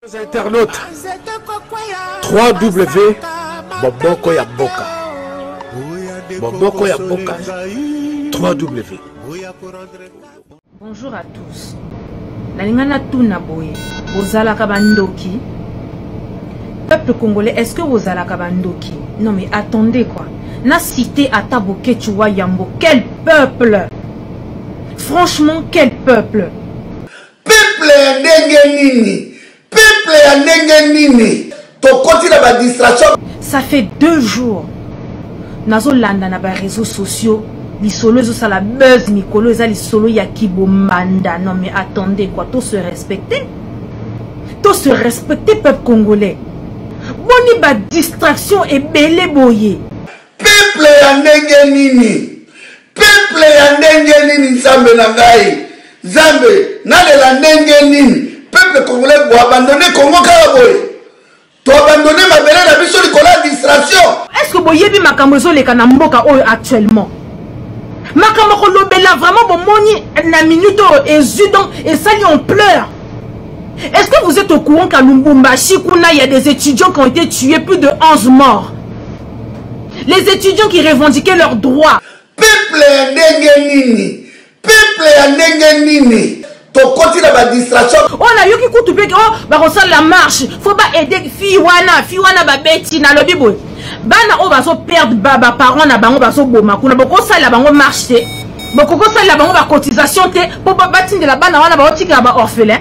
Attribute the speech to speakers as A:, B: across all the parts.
A: Les internautes, 3W Boboko ya Boka. Boboko ya Boka, 3W.
B: Bonjour à tous. Nalingana tuna boye. Ozalaka bandoki. Peuple congolais, est-ce que vous allez bandoki? Non mais attendez quoi. Na cité Ataboke Chouwa Yambo. Quel peuple? Franchement, quel peuple?
C: Peuple ya ndenge nini? Peuple ya ndenge nini? To continue la distraction.
B: Ça fait 2 jours. Nazo landa na ba réseaux sociaux. Lisolo ça la buzz Nicolo ça lisolo ya Kibomanda. Non mais attendez quoi, tous se respecter. Tous se respecter peuple congolais. Boni ba distraction et belé boye.
C: Peuple ya ndenge nini? Peuple ya ndenge nini Zambe na ngai? Zambe na la ndenge nini? Peuple congolais doit abandonner Congo Karaboye. Tu abandonner ma belle la biso likola distraction.
B: Est-ce que boyebi makambo zo leka na mboka oyo actuellement? Makambo ko lobela vraiment bon moni na minute et donc et ça on pleure. Est-ce que vous êtes au courant qu'à Lubumbashi kuna il y a des étudiants qui ont été tués, plus de 11 morts? Les étudiants qui revendiquaient leurs droits.
C: Peuple ya ndenge nini? Peuple ya ndenge nini? To continue la distraction.
B: On a eu qui coûte pe oh ba ko la marche, faut pas aider fi wana ba beti na lobi boy. Bana o ba so perdre baba parents na bango ba so boma kuna boko sala bango marche te. Boko ko sala bango ba cotisation te pour ba batinde la bana wana ba otika ba orphelin.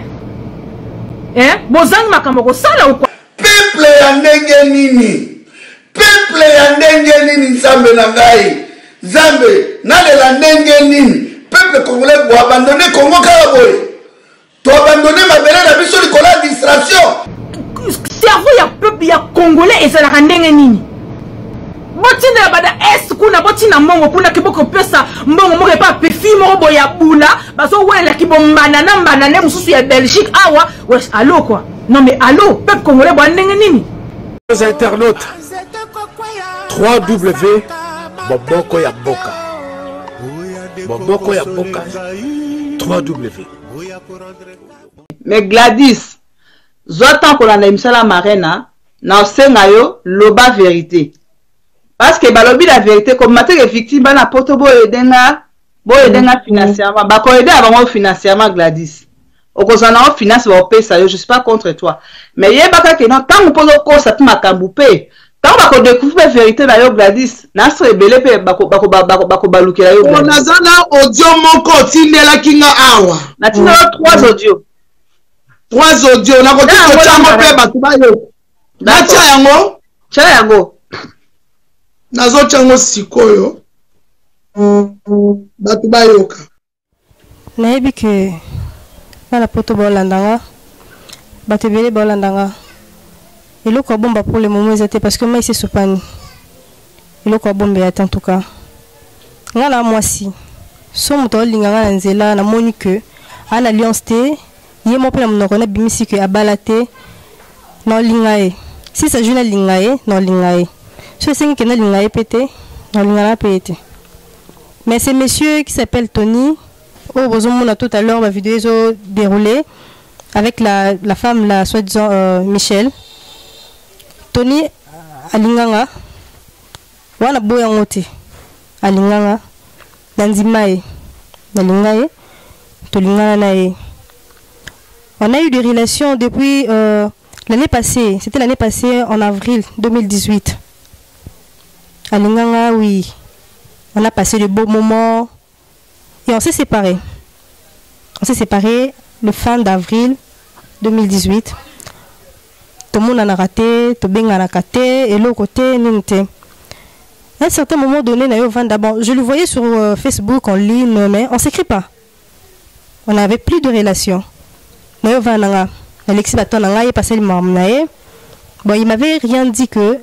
B: Bozang makambo ko sala ou quoi?
C: Peuple ya ndenge nini? Peuple ya ndenge nini Zambe na ngai? Zambe na la ndenge nini? Peuple congolais doit abandonner Congo Karaboye. Tu abandonner ma belle la biso likola distraction.
B: Cerveau ya peuple ya congolais et ça la ndenge nini? Botina bada est kuna botina mongo kuna kiboko pesa mongo mo pas pefi mo boya bula baso wela kibombana na mbana ne mususu ya Belgique awa wesh allo quoi. Non mais allo peuple congolais bo ndenge nini?
A: Les internautes, 3W Boboko ya Boka. Boboko ya Boka, 3W.
D: Mais Gladys, zotan ko landa misala marena na osenga yo loba vérité. Parce que balobi la vérité comme maté les victimes bana poto bo edenga financièrement ba ko aider avant financièrement Gladys. Okozana o finance ba opesa yo, je suis pas contre toi. Mais yebaka ke non tant ko ko sa tu makambu pe. Quand on va découvrir la vérité na yo Gladys, na so ebele pe bako balukela yo.
C: On a zana audio moko tindela kinga awa.
D: Na tindela 3 audios.
C: 3 audios na ko tindela pe batu ba yo. Na cha yango. Nazo chango sikoyo. Batu ba yoka.
E: Na yebi ke na poto bolandanga. Batu bele bolandanga. Il est bon pour le moment parce que moi c'est soupani. Il est bon en tout cas. Ngala moi si. So muto linganga nzela na monique à l'alliance té, yemo pe na connaît bimisi que abalate non lingae. Si ça joue na lingae, non lingae. So c'est que na lingae pété, non lingala pété. Mais c'est monsieur qui s'appelle Tony. Oh besoin a tout à l'heure ma vidéo est déroulée avec la femme la soi-disant Michel. Tony alinganga wana boya ngote alinganga nanzimae nalingae tolingana nae. On a eu des relations depuis l'année passée, c'était l'année passée en avril 2018. Alinganga oui. On a passé de beaux moments et on s'est séparés. On s'est séparés le fin d'avril 2018. Tout le monde en a raté, tout le monde en a raté, et l'autre côté, n'importe. À un certain moment donné, je le voyais sur Facebook en ligne, mais on ne s'écrit pas. On n'avait plus de relation. Alexis Baton a passé le marmanae. Bon, il m'avait rien dit que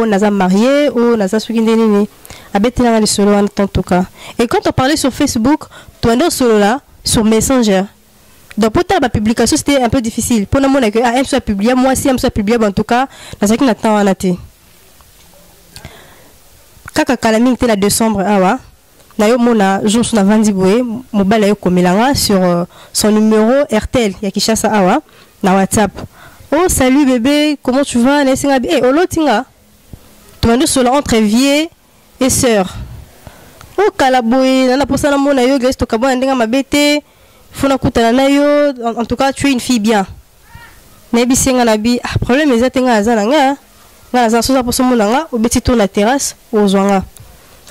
E: Naza marié ou Naza Soukindeni. Abetena le solo en tout cas. Et quand on parlait sur Facebook, tu as un solo là, sur Messenger. Donc pour ta publication c'était un peu difficile. Pour nous que elle soit publiée, moi si elle soit publiée en tout cas, dans ce qui n'attend en athée. Kaka kalami était la décembre awa. Nayo mona jour sur la vendiboué, mobile ayo komelanga sur son numéro RTL ya Kishasa awa na WhatsApp. Oh, salut bébé, comment tu vas? Eh, Olotinga. Tu m'as dit cela entre vieille et sœur. Oh, Kalaboy, nana pour ça, na mona yo, geste kabo, ndenga mabete. Fona kutana na yo, en tout cas, tu es une fille bien. Nebi senga nabi, ah, problème, les atenga azananga. Nga azan soza pour ce monanga, au petit tour la terrasse, au zwanga.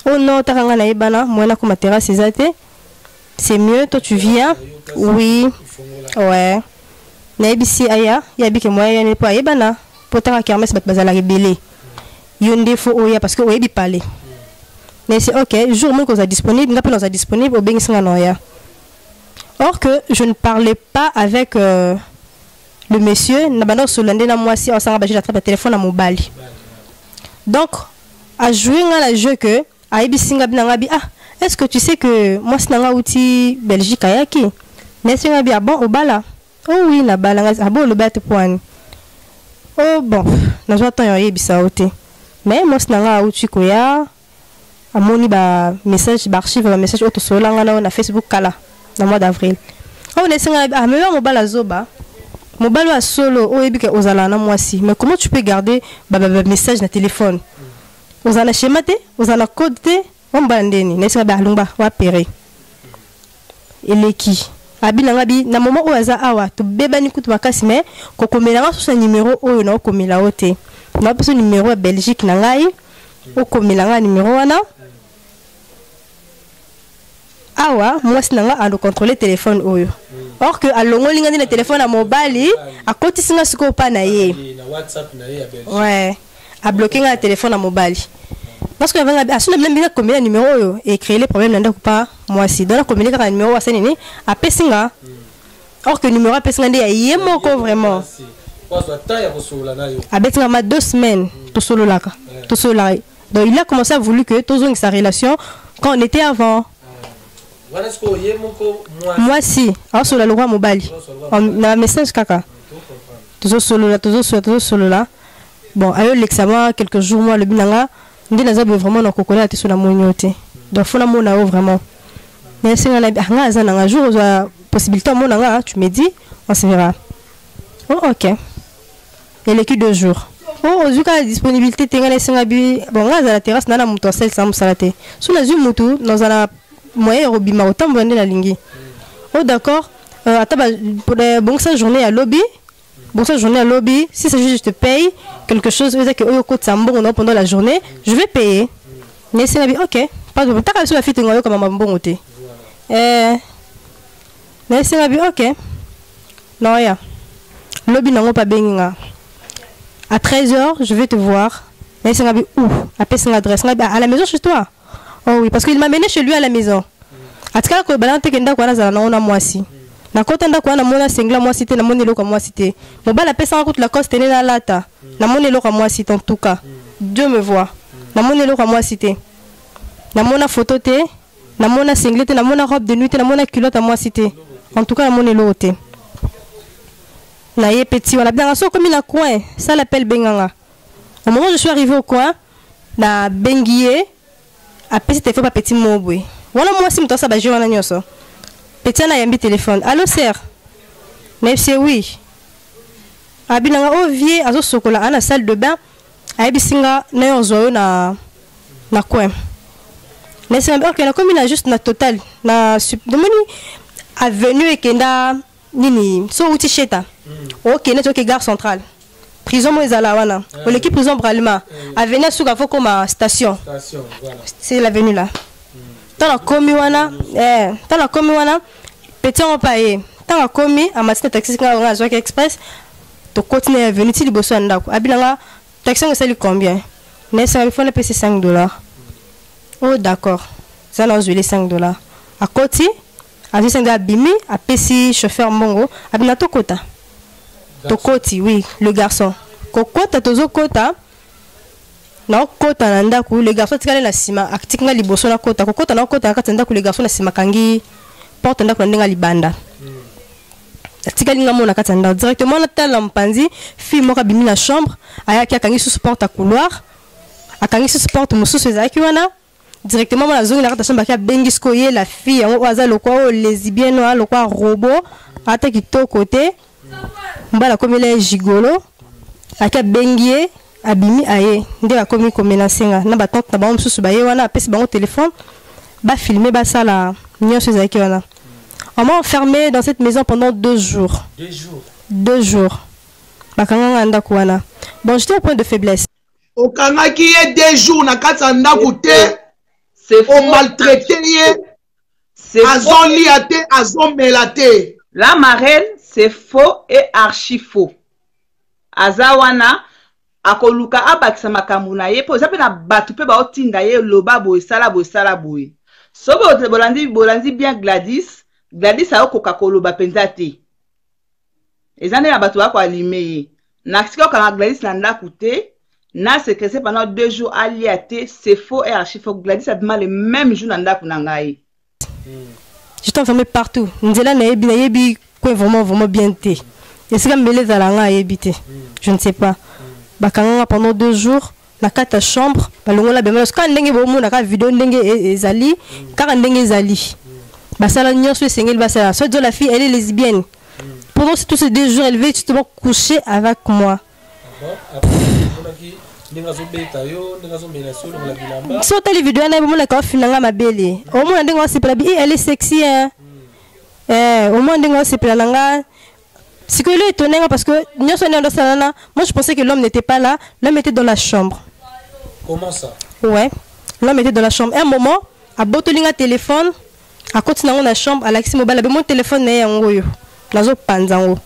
E: Oh non, takanga na ebana, moi na comme terrasse, c'est mieux, toi tu viens. Oui, ouais. Naibisi aya yabi ke moya ne pas ebana potaka kermesse bat bazala rebelle yonde fo oya parce que oyebi parler mais c'est OK jour mon qu'on disponible n'a pas nous disponible au bengisinga noya. Or que je ne parlais pas avec le monsieur na bana solande na moi si on s'en va j'attrape le téléphone à mobali donc à jouer dans le jeu que aibisinga binanga bi ah est-ce que tu sais que moi c'est nanga outil Belgique ayaki nesinga bi bon au bala. Oh oui, na balanga abo le bête point. Oh bon, na zo tan yoye bisa ote. Mais moi snanga outi koya amoni ba message ba archive ba message auto solanga na Facebook kala na mois d'avril. Oh ne singa ah mais mo bala zoba. Mo bala solo o ebike ozala na moi si. Mais comment tu peux garder ba message na téléphone? Ozala schématé, ozala code te, on bandeni, ne singa ba lumba wa péré. Eleki abinanga bi na moment où aza awa to bebani kutu makasi mais kokomela so numéro oyo na kokomela ote na peso numéro ya Belgique na ngai okomela numéro wana awa mwasi nanga ando contrôler téléphone oyo or que alongo linga na téléphone à mobile a koti singa siko pa na ye na WhatsApp na ye ya ouais a bloqué le téléphone à mobile parce que a sur même bien combien numéro oyo et créer les problèmes n'anda pas moi si dans la communiquer un numéro à nini a pesinga or que numéro a pesinga ndé yé moko vraiment a betinga ma 2 semaines tout solo là tout solo là donc il a commencé à vouloir que tous ont sa relation quand on était avant moi si alors sur la loi mobile on a message kaka tout solo là bon ayo l'examen quelques jours moi le binanga ndi nazabe vraiment na kokola te sona monyote donc fona mona vraiment mais c'est na nga za na jour za possibilité mona nga tu me dis on se verra. Oh OK et l'équipe 2 jours oh ozuka disponibilité tenga senga bi bon nga za la terrasse na muto sel sam salate sona zu mutu dans la moyen robima autant bonne la lingi. Oh d'accord ataba pour bon ça journée à lobby. Bon, ça journée à lobby, si c'est juste je te paye quelque chose, pendant la journée, je vais payer. Mais c'est OK, pas de problème. Tu as la fille comme un bon côté. Mais c'est OK. Non, ya. Lobby n'a pas bien. À 13h, je vais te voir. Mais c'est où? Appelle son adresse. À la maison chez toi. Oh oui, parce qu'il m'a mené chez lui à la maison. À tout cas, on a moi aussi. Na kota ndako na mona sengla moi cité na mona loka moi cité mon bala pesa en route la coste na lata na mona loka moi cité en tout cas Dieu me voit na mona loka moi cité na mona photo te na mona singlette na mona robe de nuit na mona culotte à moi cité en tout cas na mona lote na ye petit wala bien so comme na coin ça l'appelle benganga au moment où je suis arrivé au coin na bengié après c'était fait pas petit mobwe voilà moi si mtosa ba jona nyoso petit na yambi téléphone. Allô sœur. Merci oui. Abinanga o vie azo sokola ana salle de bain. Abisinga na yozo na coin. Merci OK na comme na juste na total na demoni avenue ekenda nini so uti cheta. OK na to ke gare centrale. Prison mo ezala wana. L'équipe prison Bralima. Avenue suka fo comme station. Station voilà. C'est l'avenue là. Dans la commis wana dans la commis wana petit on paye dans la commis à matin taxi nga Zoak Express to continuer venir ti liboso ndako abilanga taxi nga sali combien mais ça il faut le payer $5. Oh d'accord ça nous les $5 à côté à 5 bimi à pesi chauffeur mongo abina to kota to koti oui le garçon kokota tozo kota na kota na ndako le garçon tikale na sima akitinga liboso na kota kokota na kota akata ndako le garçon na sima kangi porte ndako ndenga libanda tikali nga mona kata ndako directement na tala mpanzi fille moka bimi na chambre ayaki akangi sous porte à couloir akangi sous porte mususu ezaki wana directement mona zongi na kata chambre ka bengisco ye la fille yango aza lokwa o lesbienne o lokwa robot ata kitoko te Mbala comme il est gigolo. Aka bengie abimi aye. Nde la komi komenacer nga. Na ba tante na ba msusu ba ye wana apesi bango téléphone. Ba filmer ba sala nyonso ezaki wana. On m'a enfermé dans cette maison pendant 2 jours.
A: 2 jours.
E: 2 jours. Bakanga ndako wana. Bon, j'étais au point de faiblesse.
F: Au Kangaki est 2 jours na kata ndako te. C'est faux. Maltraité ye. C'est azoli ate azomelate.
D: La marraine, c'est faux et archi faux. Azawana akoluka abakisa makambo na ye po zape na batu pe ba otinda ye loba boy sala boy. Sobo bolandi bien Gladys a okoka koloba penza te. Ezane ya batu bako alime ye. Na sika ka Gladys na ndako te, na séquencé pendant 2 jours aliate, c'est faux et archi faux. Gladys a demandé le même jour na ndako na ngai.
E: J'étais enfermé partout. Nzela na yebi quoi vraiment bien té. Et c'est comme belé zalanga yebité. Je ne sais pas. Bakanga pendant 2 jours na kata chambre, balongola bemelo quand ndenge bomo na ka vidéo ndenge ezali, car ndenge ezali. Basala nyonso sengeli basala. Soit la fille elle est lesbienne. Pendant tous ces 2 jours elle veut justement coucher avec moi. So t'as les vidéos na bomo na ka finanga mabele. Au moins ndenge c'est pas elle est sexy hein. Au moins ndenge c'est pas nanga. C'est que lui est étonné parce que moi je pensais que l'homme n'était pas là, l'homme était dans la chambre.
A: Comment ça?
E: Ouais, l'homme était dans la chambre. Un moment, à Botolinga téléphone, à côté dans la chambre, à l'accès mobile, mon téléphone n'est en goyo. Nazo panzango.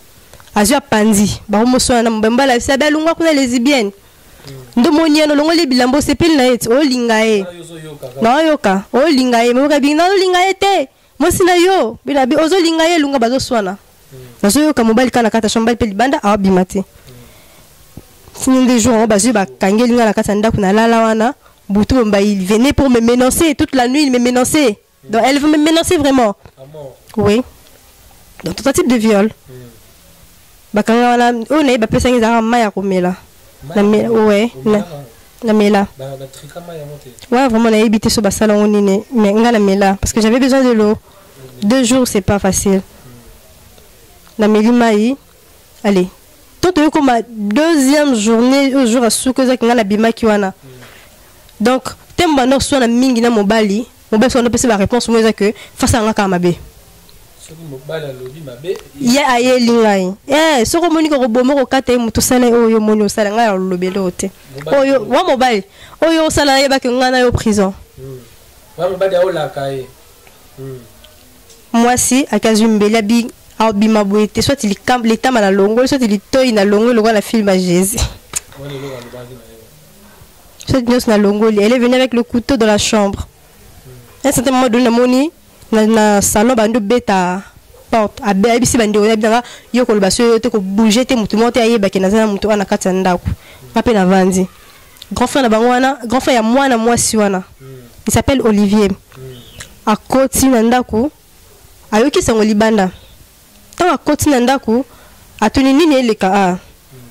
E: Azia panzi. Ba homo so na mbamba la sabe lunga kuna lesbienne. Ndo moniano longo le bilambo sepel na et o lingae. Na yoka, o lingae, mo ka bina o lingae te. Mo sina yo, bila bi ozo lingae lunga bazo swana. Nazo yoka mobile kana kata chambre pe libanda a bimate. Sinon des jours on bazu ba kangeli nga na kata ndako na lala wana. Boutou mba il venait pour me menacer toute la nuit, il me menaçait. Donc elle veut me menacer vraiment. Oui. Donc tentative de viol. Bakanga wana o na ba pesa ngiza maya komela. Na mela ouais. Na mela. Ouais, vraiment na habité sur basala onine mais nga na mela parce que j'avais besoin de l'eau. 2 jours c'est pas facile. Na melimaï. Allez. Tout comme ma 2e journée au jour à soukoza nga na bima kiwana. Donc temba no so na mingi na mobali, mobali so na pesa ba réponse moi que face à nga kamabe. Ya aye lingai. Soko moni ko bomo ko kata mutu sala oyo moni osala nga lobelo te. Oyo wa mobile. Oyo sala ye ba ke nga na yo prison.
A: Wa mobile ya ola kai.
E: Moi si akazumbela bi abima boete soit il camp l'état na longo soit il toy na longo le la film à Jésus. Cette noce na longo elle est venue avec le couteau dans la chambre. À un certain moment donné moni na salon bando beta porte abisi bando na yo ko baso te ko bouger te mutu monte ayeba ke na zana mutu ana kata ndako pape na vandi grand frère na bangwana grand frère ya mwana mwasi wana il s'appelle Olivier a koti na ndako ayoki sango libanda tant a koti na ndako atuni nini eleka a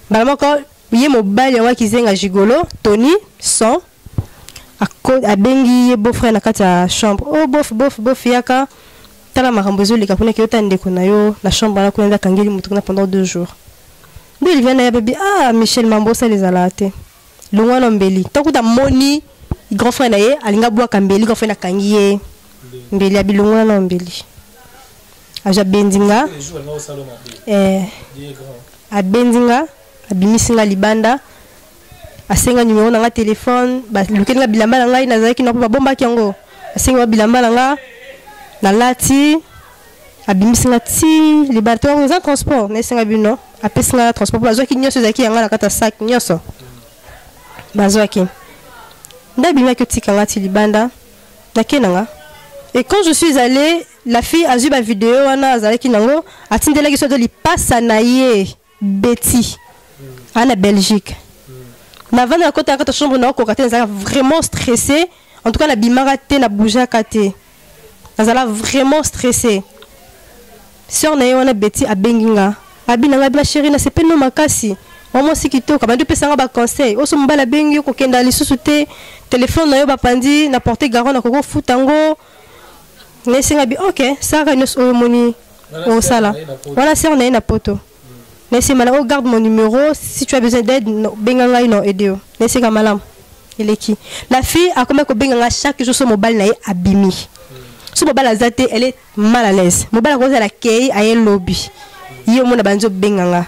E: bala ko ye mobali wa kizenga gigolo Tony son a bengi ye beau-frère na kati ya chambre. Oh bof yaka tala makambozo leka kuna kiota ndeko na yo na chambre na kuna kangeli mutu kuna pendant 2 jours. Ndio il vient na baby Michel Mambosa les alate. Longwa no mbeli. Tokuta moni grand frère na ye alinga bwa kambeli grand frère na kangiye. Mbeli abilongwa no mbeli. Aja bendinga. A bendinga abimisinga libanda. Asenga numéro na téléphone ba lukenga bilamba na ngai nazaki na pa bomba kyango asenga bilamba na nga na lati abimisinga ti libato en transport na senga bino apesinga transport bazwaki nyoso zaki yanga na kata sac nyoso bazwaki ndabima ke tika ngati libanda na kenanga. Et quand je suis allée la fille a vu ma vidéo wana azalaki nango atindelaki so de li passa na ye Betty ana Belgique. Na vana côté à chambre na ko katé vraiment stressé en tout cas la bimara té na bouger katé nazala vraiment stressé sœur na yona Betty abenginga abinanga ba chérie na sepe no makasi maman sikitoka ba deux pesanga ba conseil oso mbala bengi ko kenda lisusu te téléphone na yo ba pandi na porter garant na ko futango nesinga bi OK ça ka nos moni o sala voilà sœur na poto Nesse malam, garde mon numéro. Si tu as besoin d'aide, benganga non aider. Nesse kamalam. Il est qui? La fille a comme benganga chaque jour sur mobile naï abimi. Sur mobile azate, elle est mal à l'aise. Mobile a cause à la kei a un lobby. Yo mon abanzo benganga.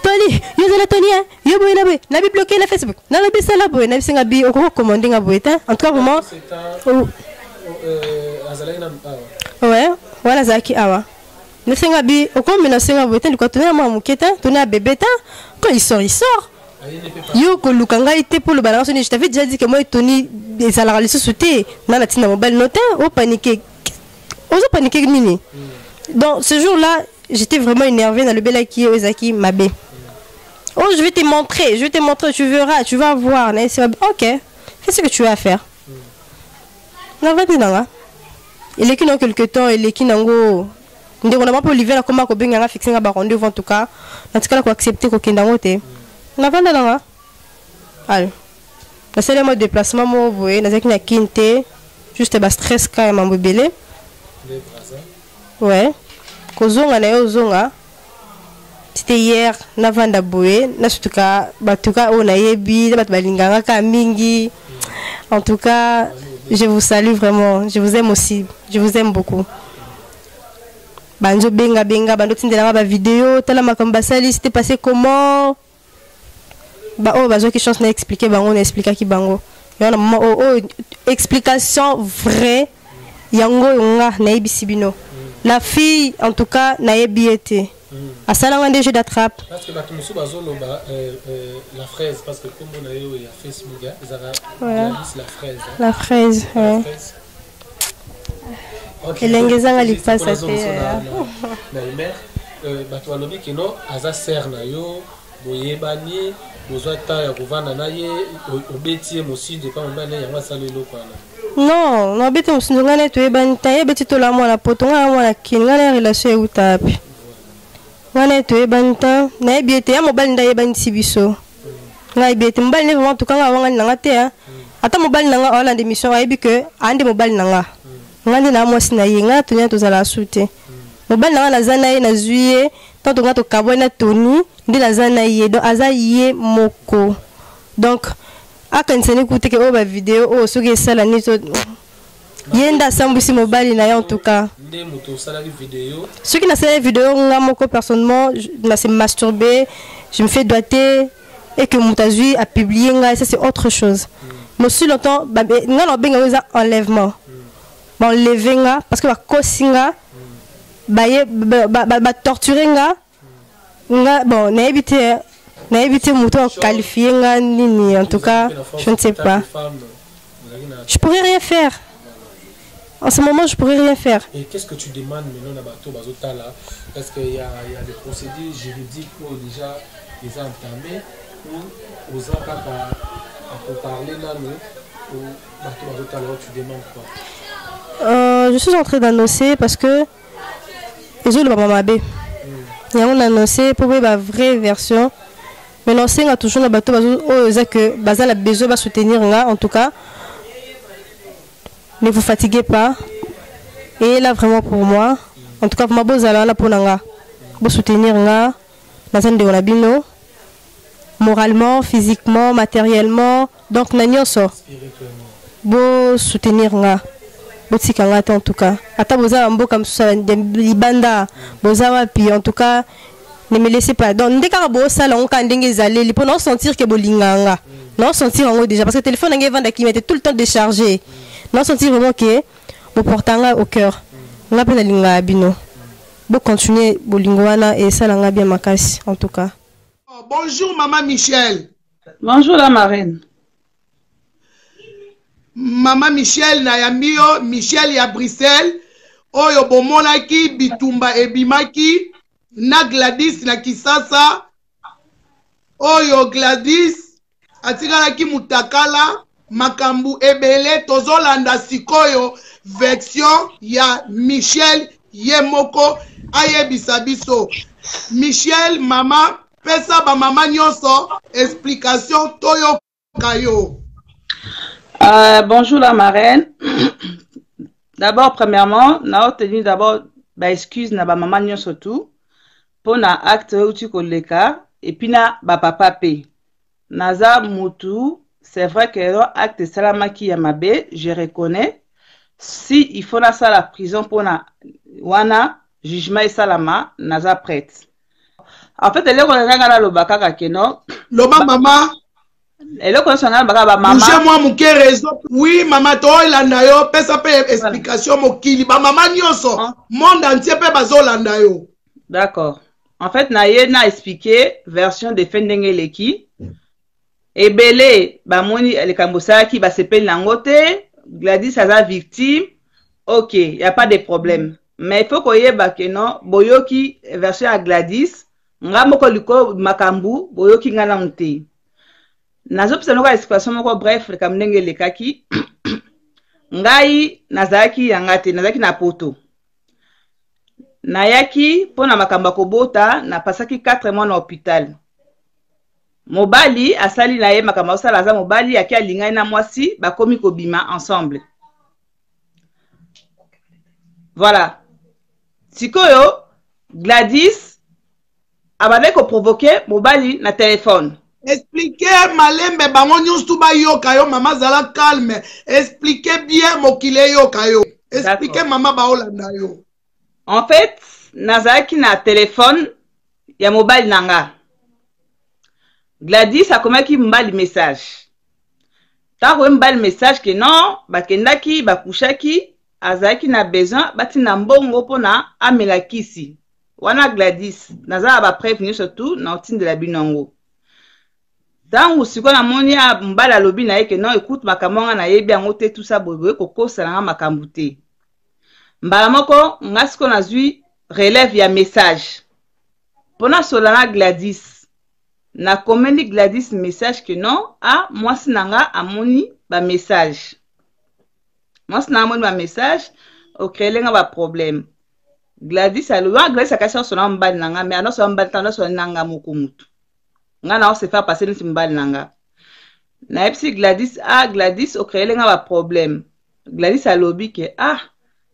E: Tony, yo zala Tony, yo boy na boy, na bi bloqué na Facebook. Na bi sala boy, na bi singa bi o ko commander nga boy ta. En tout cas vraiment. Ouais, voilà zaki awa. Ne singa bi o ko mena singa boy ta du côté na muketa, Tony a bébé ta. Quand il sort, il sort. Yo ko lukanga ite pour le balance, je t'avais déjà dit que moi Tony des salariés sous-souté, na la tina mobile noté, o paniqué. Oso paniqué nini. Donc ce jour-là, j'étais vraiment énervée dans le Belaki Ozaki Mabé. Oh, je vais te montrer, tu verras, tu vas voir. Ok, fais ce que tu as à faire. Il est qui dans quelques temps, il est qui dans go. On n'a pas Olivier là comment qu'on a fixé un rendez-vous en tout cas. En tout cas, on accepter qu'on ait un on a vendu là. Allez. La seule mode de déplacement, moi, vous voyez, dans un quinte, juste un stress quand même mobile. Ouais. Kozonga na yo zonga. C'était hier na vanda boye na sutuka batuka ona yebi bat balinganga ka mingi. En tout cas, je vous salue vraiment, je vous aime aussi, je vous aime beaucoup. Banjo benga bando tindela ba vidéo tala makamba sali c'était passé comment? Ba oh bazo qui chance na expliquer bango on expliquer ki bango. Yona maman oh explication vraie yango nga na ibisibino. La fille, en tout cas, n'a pas été. À ça, on a des jeux d'attrape.
A: Parce que la fraise, parce que comme on a eu à Facebook, ils ont la fraise.
E: La fraise, oui. Et l'engagement, il passe à terre.
A: Bato alobi kino aza ser na yo boyebani bozwa ta ya kovanda na ye obetie mosinde pa mbana yango asala eloko wana.
E: Non, non, bête, on se dit que tu es bantaye, bête, tu l'as moi la pote, on a moi la kin, on a la relation où tape. On a tu es bantaye, na bête, ya mobile ndaye ban sibiso. Na bête, mobile ne vraiment tout quand on a ngate hein. Ata mobile nanga on a des missions, ayebi que ande mobile nanga. Ngande na moi sina yenga, tu nya to zala soute. Mobile nanga na zana ye na zuye, tant on a to kabo na toni, ndi na zana ye, donc aza ye moko. Donc akanseni kuteke o ba vidéo o soki sala ni to yenda sambusi mobile na en tout cas
A: ndé moto sala vidéo
E: soki na sala vidéo nga moko personnellement na se masturber je me fais doiter et que Moutazui a publié nga et ça c'est autre chose mais si longtemps nga no benga za enlèvement ba enlever nga parce que ba kosinga ba torturer nga bon na éviter Mouton qualifié nini en tout cas je ne sais pas je pourrais rien faire en ce moment je pourrais rien faire.
A: Et qu'est-ce que tu demandes maintenant à Bato Bazotala? Est-ce qu'il y a des procédures juridiques où déjà ils ont entamé ou aux gens à parler là ou Bato Bazotala tu demandes quoi?
E: Je suis en train d'annoncer parce que les autres maman mabé il y a annoncé pour la vraie version. Mais l'enseigne a toujours la bateau que Bazal a besoin de soutenir là en tout cas. Ne vous fatiguez pas. Et là vraiment pour moi, en tout cas pour ma bozala là pour nanga. Pour soutenir là, Bazal de Olabino, moralement, physiquement, matériellement, donc n'ayons ça. Pour soutenir là. Botikanga en tout cas. Ata boza ambo comme ça libanda, boza puis en tout cas ne me laissez pas. Donc, dès qu'on a ça, on peut les pour non sentir que bolinganga, non sentir en haut déjà parce que le téléphone est vendu qui mettait tout le temps déchargé, non sentir vraiment que mon portanga au cœur. On a pas de linga abino. Bon continuer bolingwana et ça langa bien makasi en tout cas.
F: Bonjour maman Michel.
D: Bonjour la marraine.
F: Maman Michel na yambio Michel ya Bruxelles. Oyo bomonaki bitumba ebimaki. Na Gladys na Kisasa oyo Gladys atikalaki mutakala makambu ebele tozolanda sikoyo version ya Michel Yemoko ayebisa biso. Michel mama pesa ba mama nyonso explication toyo kayo.
D: Bonjour la marraine. D'abord premièrement, na obtenu d'abord excuse na ba mama nyonso tout. pona acte uti koleka et puis na ba papa pe naza mutu c'est vrai que acte salamaki ya mabe je reconnais si il faut na la prison pona wana jugement et salama naza prête en fait eleko ngana lobaka ka keno
F: loba mama
D: eloko ngana baka ba mama
F: bouger moi muke raison oui mama to landa yo pesa pe explication mokili ba mama nyonso monde entier pe bazolanda yo.
D: D'accord. En fait, na expliqué version de Fendenge Leki. Ebele, ba moni le kambosa qui va se payer langote, Gladys a victime. OK, il y a pas de problème. Mais il faut qu'on y ait non, boyoki version à Gladys, ngamoko liko makambu, boyoki ngana mte. Nazo pisa noka explication moko bref le kamnenge lekaki. Ngai nazaki yangate, nazaki na poto. Nayaki pona makamba kobota na pasaki 4 mois na hôpital. Mobali asali na ye makamba osala za mobali yaki alingai na mwasi bakomi kobima ensemble. Voilà. Sikoyo Gladys abane ko provoquer mobali na téléphone.
F: Expliquez malembe bango nyonso tu ba yoka yo mama zala calme. Expliquez bien mokile yoka yo. Expliquez mama ba olanda yo.
D: En fait, nazaki na téléphone ya mobile nanga. Gladys a komaki mbali message. Tango mbali message que non, bakendaki bakushaki azaki na besoin bati na mbongo pona amela kisi. Wana Gladys naza ba prévenir surtout na otine de la binongo. Tango siko na moni ya mbala lobi na que non écoute makamanga na yebi angote tout ça bobo kokosa na makambute. Mbala moko ngasiko nazui relève ya message. Pona solana Gladys. Na komeni Gladys message que non, ah, moi sinanga amoni ba message. Moi sinanga amoni ba message, okrelenga ba problème. Gladys aloua Gladys akasa sona mbali nanga, mais anoso mbali tanda sona nanga moko mutu. Nga na se faire passer nti mbali nanga. Na epsi Gladys, ah, Gladys okrelenga ba problème. Gladys alobi que, ah,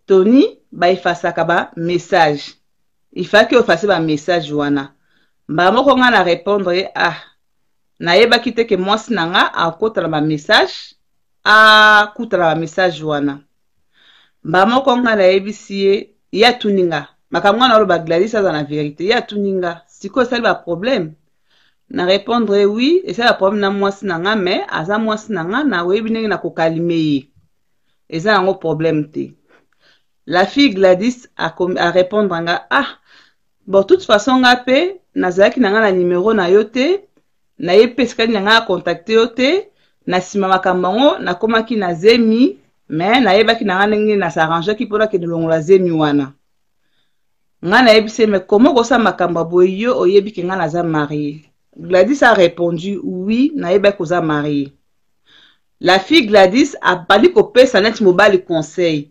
D: Tony, ba efasaka ba message. Il faut que fasse ba message wana. Ba moko nga na répondre ah. Na yeba kite ke mwasi nanga a kotala ba message, a kutala ba message wana. Ba moko nga na yebisi ya tuninga. Makamwa na ba Gladys za na vérité, ya tuninga. Siko ça ba problème. Na répondre oui, et c'est la problème na mwasi nanga mais aza mwasi nanga na webi ndenge na kokalime. Eza yango problème te. La fille Gladys a répondre nga ah bon toute façon nga pe nazaki nanga na numéro na yote na ye peskali nanga contacter yote na sima makambango na komaki na zemi mais na yebaki nanga ndenge na s'arranger ki pona ke longola zemi wana nga na yebise mais comment ko sa makamba boyo oyebi ke nga na za marié. Gladys a répondu oui na yeba ko za marié. La fille Gladys a bali ko pesa net mobile conseil.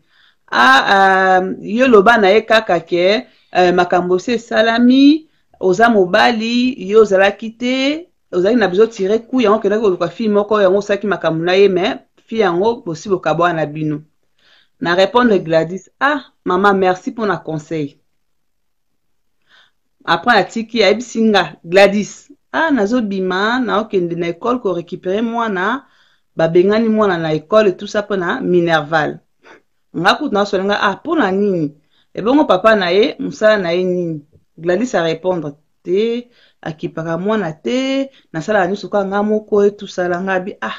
D: Ah, yo loba na ye kaka ke makambo se salami oza mobali yo zala kite ozaki na besoin tirer coup yango ke ndako kwa fille moko yango saki makambo na ye mais fille yango possible kabwa na bino. Na répondre Gladys ah maman merci pour na conseil. Après la tiki ya bisinga Gladys ah nazo bima na okende na école ko récupérer mwana babengani mwana na école et tout ça pona Minerval. Ngaku na solenga ah pona nini et bon papa na ye musala na ye nini. Gladys a répondre te akipaka mwana te na sala nyusu ka ngamoko et tout ça ngabi ah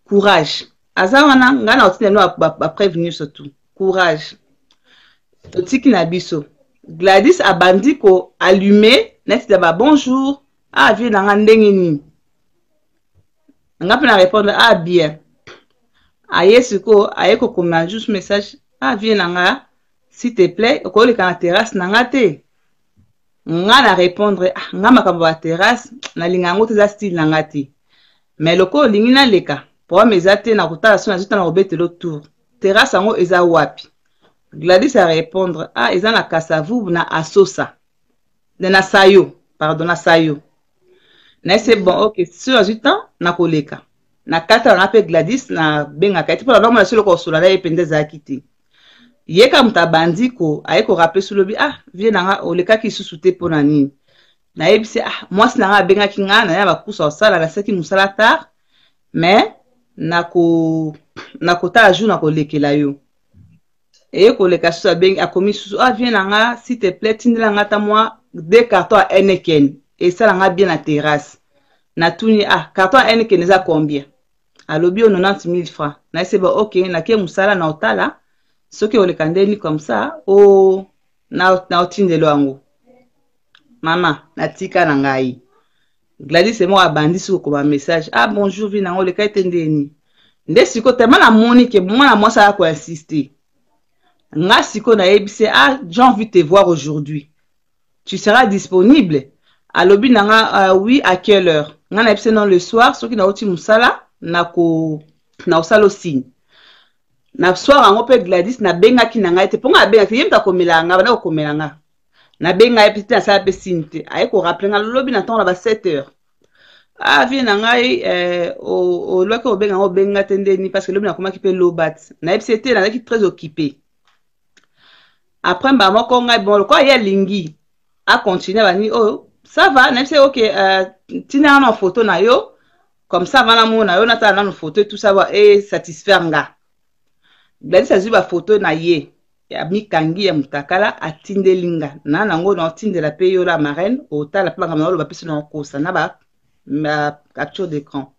D: courage aza wana ngana otine no ba prévenir surtout courage totiki na biso. Gladys a bandi ko allumer net ba bonjour ah vie na ndenge nini ngapi na répondre ah bien. Aye siko aye ko koma juste message ah viens nanga s'il te plaît ko le kana terrasse nanga te nga na répondre ah nga makambo ba terrasse na linga ngo za style nanga te mais loko lingi na leka pour mezate na kutala so na zuta na obetelo tour terrasse ngo eza wapi. Gladys a répondre ah eza na Kasavu na Asosa na Sayo pardon na Sayo na c'est bon OK sur azuta na koleka na kata na pe Gladys na benga kati pour la solo ko sola na ependeza kiti yeka mutabandi ko aye ko rappeler sur lobi ah vie nanga oleka ki susute pona nini na yebisi moi si nanga benga ki nga na ya bakusa osala la seki musala tard mais nako ta jour nako lekela yo et ko leka susa bengi akomi susu viens nanga s'il te plaît tindela nga ta moi 2 cartons à Heineken et ça nga bien na terrasse na tuni carton à Heineken eza combien alobi 90 000 francs na c'est bon OK na ke musala na otala soki oleka ndeni comme ça na otindelo yango Maman, natika na ngai. Gladys c'est moi abandi sur ko ba message. Bonjour vi nango le ka etendeni. Nde siko tellement na moni ke moi na moi ça ko insister. Nga siko na yebise j'ai envie de te voir aujourd'hui. Tu seras disponible? Alobi nanga oui à quelle heure? Nga na yebise non le soir soki na oti musala na osalo signe. Na soir ango pe Gladys na benga ki nanga ete ponga benga ki yemta komela nga bana komela nga. Na benga ya petite asala pe sinte aye ko rappeler nga lobi na temps na ba 7 heures viens na ngai o loke o benga tendeni parce que lobi na koma ki pe lobat na epsete na ki très occupé après ba moko ngai bon ko ya lingi a continuer bani ça va na epse OK tina na photo na yo comme ça va na mona yo na ta na photo tout ça va satisfaire nga Gladys azu ba photo na ye ya mikangi ya mutakala atindelinga na nango na tindela pe yo la marraine otala pe ngama lo ba pesi na kosa na ba capture d'écran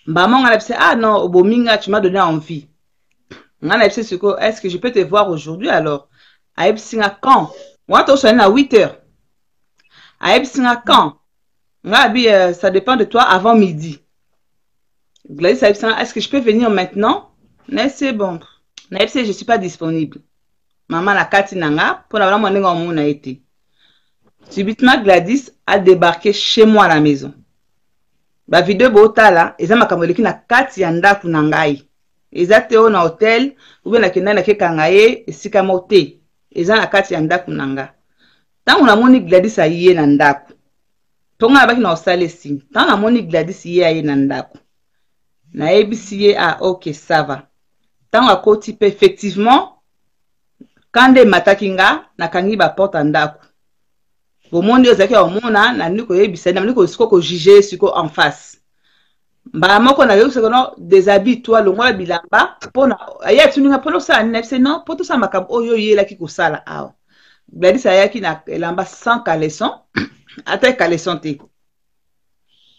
D: maman ngala pesi non obominga tu m'as donné envie ngala pesi siko est-ce que je peux te voir aujourd'hui alors aipsinga quand moi to sona à 8h aipsinga quand ngabi ça dépend de toi avant midi Gladys aipsinga est-ce que je peux venir maintenant mais c'est bon naipsi je suis pas disponible. Maman la kati nanga pour la vraiment nenga mona été. Subitement Gladys a débarqué chez moi à la maison. Ba vidéo botala eza makambo leki na kati ya ndaku nangai. Eza teo na hotel ou bien na kenda na ke kangaye esika mote. Eza na kati ya ndaku nanga. Tango na moni Gladys aye na ndaku. Tonga baki na osale sim. Tango na moni Gladys aye na ndaku. Na ebisi OK ça va. Tango akoti pe effectivement Kande matakinga na kangi ba porte ndaku. Bomondi ozaki omona na niko yebisa na niko siko ko juger siko en face. Ba moko na yo sekono déshabille toi longola bilamba pona aya tuninga pona sa nefse non poto sa makam oyo yela ki kosala awa. Gladys ayaki na elamba sans caleçon ata caleçon te.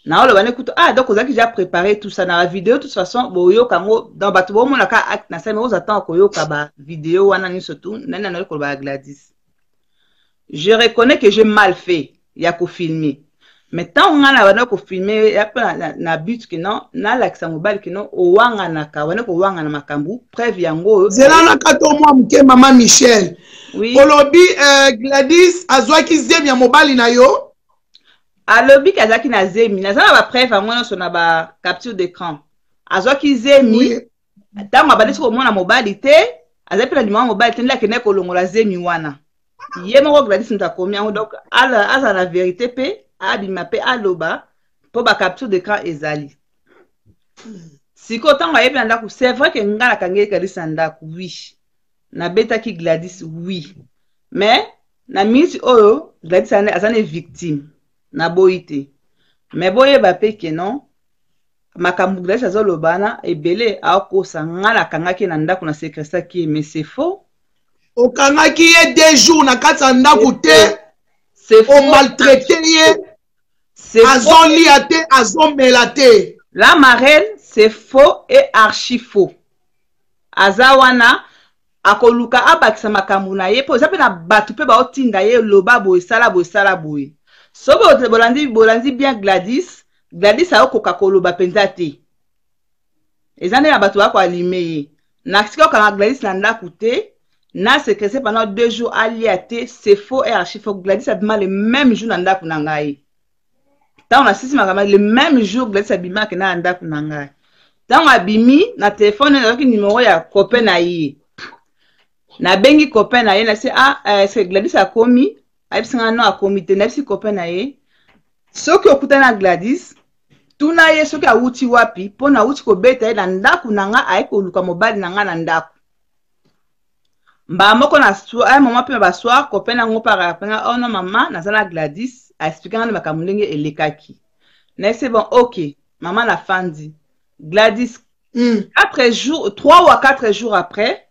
D: Na olo bane kuto donc ozaki déjà préparé tout ça na la vidéo de toute façon boyo kango dans bato bo mona ka acte na ça mais ozatan ko yo ka ba vidéo wana ni surtout nana na ko ba Gladys. Je reconnais que j'ai mal fait ya ko filmer. Mais tant on a na ko filmer ya na but que non na lakisa mobile que non o wanga na ka wana ko wanga na makambu preuve yango
F: zela na kato mwa mke mama Michel.
D: Oui.
F: Olobi Gladys azwaki zemi ya mobile na yo.
D: Alobi kazaki na zemi na zana ba preuve amona so na ba capture d'écran azwaki zemi tango abadisi ko mona mobile te azapi na limama mobile te ndela kene ko longola zemi wana ye moko Gladys ntakomi yango donc aza na vérité pe abima pe aloba po ba capture d'écran ezali siko tango ayebi na ndaku c'est vrai que ngala kange Gladys na ndaku oui na betaki Gladys oui mais na minute oyo Gladys azane victime na boite mais boye ba peke non makambu Gladys azolobana ebele akosa ngala kangaki na ndaku na secrétaire qui mais c'est faux
F: okangaki ye 2 jours na kati ndaku te
D: c'est faux
F: o maltraité ye azoli ate azomela te
D: la marraine c'est faux et archi faux azawana akoluka abakisa makambu na ye po zape na batu pe ba otinda ye loba boye sala boye sobo bolandi bien Gladys a okoka koloba penza te ezane ya batu bako alime ye na sika okanga Gladys na ndaku te na secrétaire pendant 2 jours aliate c'est faux et archi faux Gladys abima le même jour na ndaku na ngai tant on assiste makama le même jour Gladys abima ke na ndaku na ngai tant abimi na téléphone na ki numéro ya copain na ye na bengi copain na ye na se est-ce que Gladys a komi abisinga no a comité na si copain na ye soki okuta na Gladys tuna ye soki awuti wapi pona awuti ko beta ye na ndaku nanga aye ko luka mobali nanga na ndaku mba moko na soir ay maman pe ba soir copain na ngo para penga oh non maman na sala Gladys a expliqué ngana makambo ndenge elekaki. Na c'est bon, ok. Maman la fandi. Gladys 4 jours, 3 ou 4 jours après,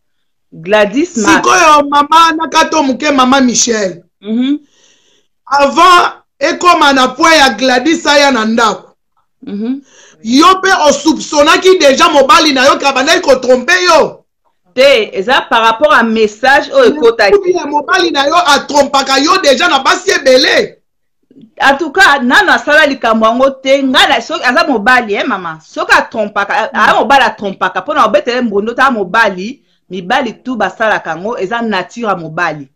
D: Gladys
F: sikoyo maman nakato muke maman Michel. Avant ekoma na point ya Gladys aya na ndako. Yo pe o soupçonnaki déjà mobali na yo kabana ko tromper yo.
D: Et ça par rapport à message au ekotaki.
F: Ya mobali na yo a trompaka yo déjà na basi ebele.
D: En tout cas, nana sala likambo ngo te ngana so aza mobali maman. Soka trompaka, mobali a trompaka pona obetele mbondo ta mobali, mibali tout basala kango eza nature a mobali.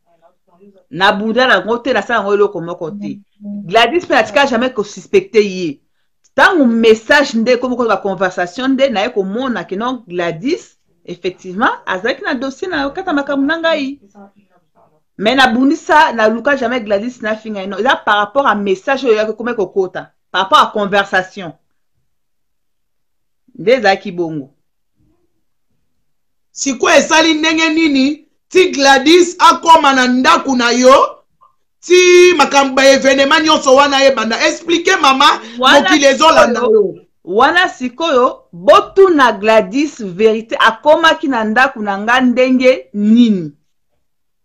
D: Na bunda na ngo te na sala ngo eloko moko te. Gladys pe atika jamais ko suspecter ye. Tant un message nde comme ko conversation nde na ye ko mona que non Gladys effectivement azaki na dossier na kata makambo ngai. Mais na bundisa na luka jamais Gladys na finga non. Là par rapport à message yo yako comme kokota, par rapport à conversation. Ndeza ki bongo.
F: Siko esali ndenge nini ti Gladys akoma na ndaku na yo ti makambo événement nyonso wana ye banda expliquer mama mokili ezolanda yo.
D: Wana sikoyo botu na Gladys vérité akoma ki na ndaku na nga ndenge nini.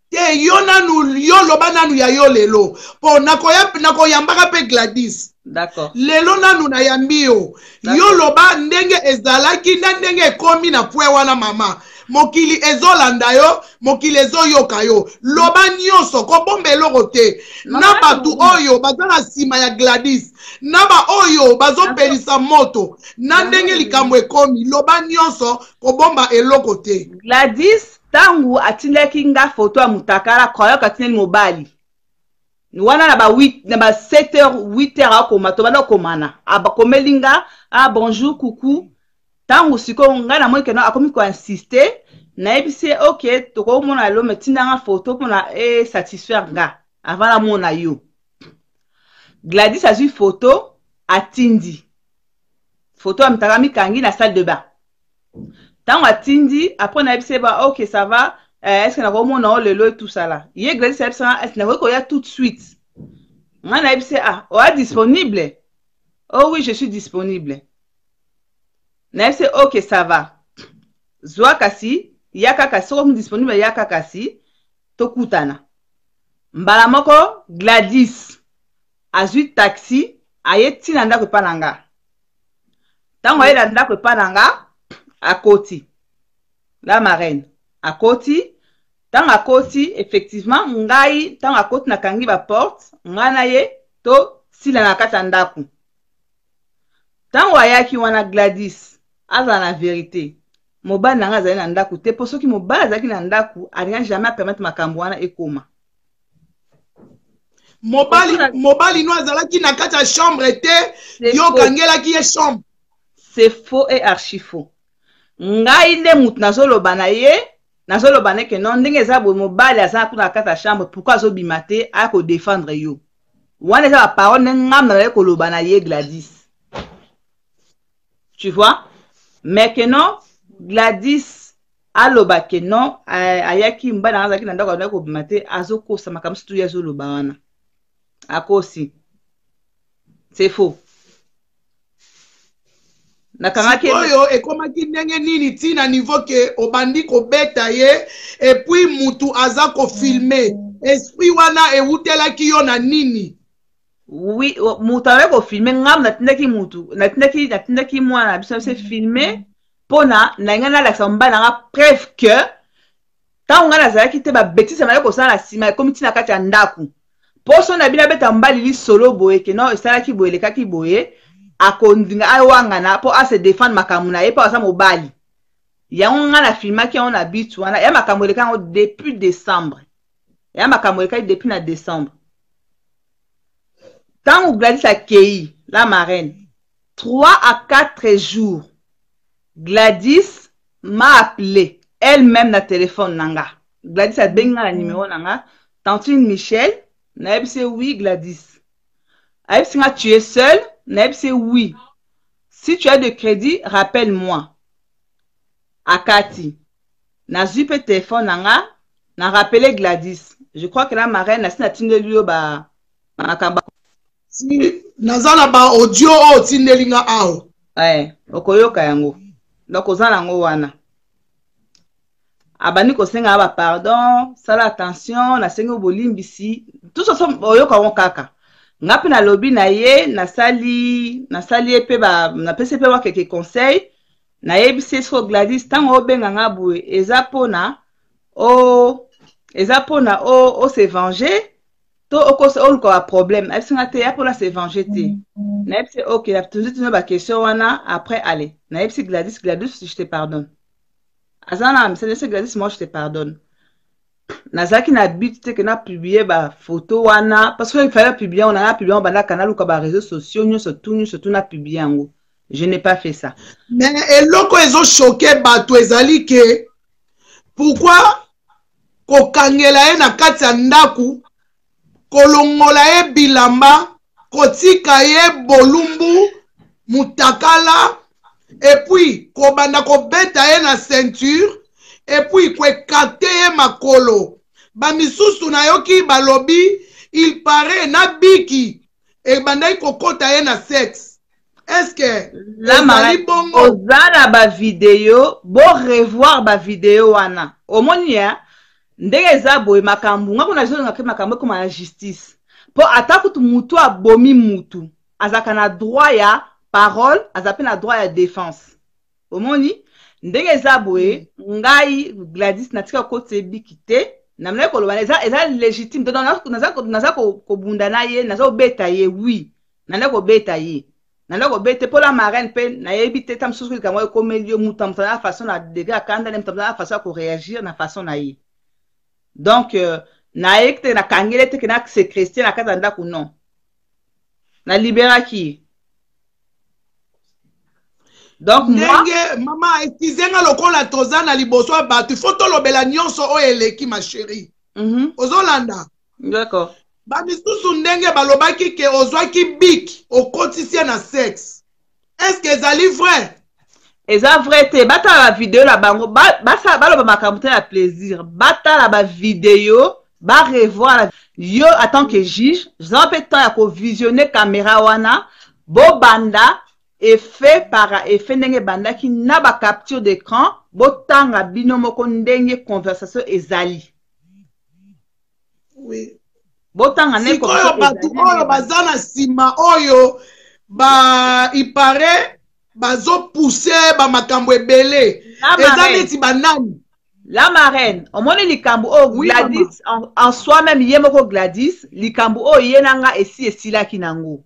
F: Te yo nanu yo loba nanu ya yo lelo po nakoyambaka pe Gladys.
D: D'accord.
F: Lelo nanu na yambi yo. Yo loba ndenge ezalaki na ndenge ekomi na pwe wana mama. Mokili ezolanda yo, mokili ezoyoka yo. Loba nyonso ko bombe eloko te. Na batu oyo bazala sima ya Gladys. Na ba oyo bazopelisa moto. Na ndenge likambo ekomi loba nyonso ko bomba eloko te.
D: Gladys tangu atindaki nga photo ya mutakala kwa katine mobali. Wana na ba 8 na ba 7h 8h akoma to bana komana. Abakomelinga bonjour coucou. Tangu siko nga na mweke na akomi ko insister na ebise OK toko mona lo metinda nga photo pona satisfaire nga avant la mona yo. Gladys a eu photo atindi. Photo a mtakami kangi na salle de bain. Tangu atindi après na ebise ba OK ça va est-ce que na ko mona le lo et tout ça là. Ye Gladys a ebise est-ce na ko ya tout de suite. Nga na ebise o est disponible. Oh oui, je suis disponible. C'est OK, ça va. Zwa kasi, yaka kasi, comme disponible yaka kasi, tokutana. Mbala moko, Gladys, azu taxi, aye tina ndako pananga. Tango aye ndako pananga, akoti. La marraine, akoti. Tango akoti, effectivement, ngai, tango akoti na kangi ba porte, ngana ye, to sila na kata ndako. Tango ayaki wana Gladys, aza la vérité. Mobali nanga zali na ndaku te pour ceux qui mobali zaki na ndaku alinga jamais permettre makambo wana ekoma.
F: Mobali no azalaki na kati ya chambre te yo kangela ki ye chambre.
D: C'est faux et archi faux. Ngai nde mutu nazoloba na ye, nazoloba ne ke non ndenge za bo mobali aza na kati ya chambre pourquoi zo bimate a ko défendre yo. Wana za parole ngam na ko loba na ye Gladys. Tu vois? Mais que non, Gladys aloba que non, ayaki mbana azaki na ndako na ko bimate azoko sama kam stu ya zoloba wana. Akosi. C'est faux.
F: Nakangaki oyo ekomaki ndenge nini tina niveau ke obandi ko beta ye et puis mutu aza ko filmer. Esprit wana eutelaki yo na nini?
D: Oui, mutu avec ko filmer ngam natindaki mutu, natindaki mwana biso se filmer pona na ngana la samba na preuve que tant ngana zaki te ba bêtise ma ko sala sima comme tina kati ya ndaku. Poso na bina beta mbali li solo boye ke non esala ki boye le kaki boye akondinga aywanga na po a se défendre makambo na ye pa sa mobali. Ya ngana filma ki on habite wana ya makambo le kango depuis décembre. Ya makambo le kaki depuis na décembre. Tant où Gladys a cueilli la marraine, 3 à 4 jours, Gladys m'a appelé elle-même na téléphone nanga. Gladys a benga la numéro nanga. Tantine Michel, n'a dit oui Gladys. A dit tu es seule, n'a dit oui. Si tu as de crédit, rappelle-moi. Akati, n'a zupe téléphone nanga, n'a rappelé Gladys. Je crois que la marraine n'a pas tenu ba makamba.
F: si nazala ba audio o tindelinga ao
D: okoyoka yango donc ozala yango wana abandi kosenga ba pardon sala attention na senga bolimbisi tout ça oyoka ngo kaka ngapi na lobby na ye nasali epe ba na pese pe wa quelques conseils na yebisi so Gladys tango obenga nga boye eza pona o se venger to oko a problème absinga te ya pona se venger te na yebisi OK la toujours ba question wana après allez na yebisi Gladys je te pardonne azana c'est Gladys moi je te pardonne nazaki na but te que na publier ba photo wana parce que il fallait publier on a publié on bana canal ou ba réseaux sociaux surtout na publier yango. Je n'ai pas fait ça.
F: Mais eloko ezo choqué bato ezali ke pourquoi kokangela ye na kati ya ndaku kolongola ye bilamba kotika ye bolumbu mutakala et puis kobanda kobeta ye na ceinture et puis kwekate ye makolo bamisusu na yoki balobi il paraît na biki e bandai kokota ye na sexe. Est-ce que
D: la mari ozala ba vidéo bo revoir ba vidéo wana omonia ndenge za boye makambu ngako na jona ke makambu comme la justice po atako tu mutu abomi mutu azaka na droit ya parole azape na droit ya défense omoni ndenge za boye ngai Gladys natika kote bikite na mna ko loba eza légitime donc naza ko bunda na ye naza obeta ye oui nana ko beta ye nana ko bete pour la marraine pe na yebite tam susu ka mo ko melio mutam na façon na dega kanda nem tam na façon ko réagir na façon na ye donc na ekte na kangele te na c'est chrétien na kata ndako non na libéra qui donc moi
F: maman ekizenga lokola tozana liboso ba tu faut to lobela nyonso o eleki ma chérie ozolanda
D: d'accord
F: bamisusu ndenge balobaki ke ozwaki bik okotisie na sexe. Est-ce que ezali vrai?
D: Eza vrai te bata la vidéo la bango basa baloba makambo te ya plaisir bata la ba vidéo ba revoir yo en tant que juge j'en peux temps ya ko visionner caméra wana bo banda effet par effet ndenge banda ki na ba capture d'écran bo tanga bino moko ndenge conversation ezali.
F: Oui.
D: Botanga ne ko
F: batu oyo bazana sima oyo ba ipare bazo pousser ba makambo ebele ezaleti banani
D: la marraine omoni likambo o Gladys en soi même yemoko Gladys likambo o yenanga esila kinango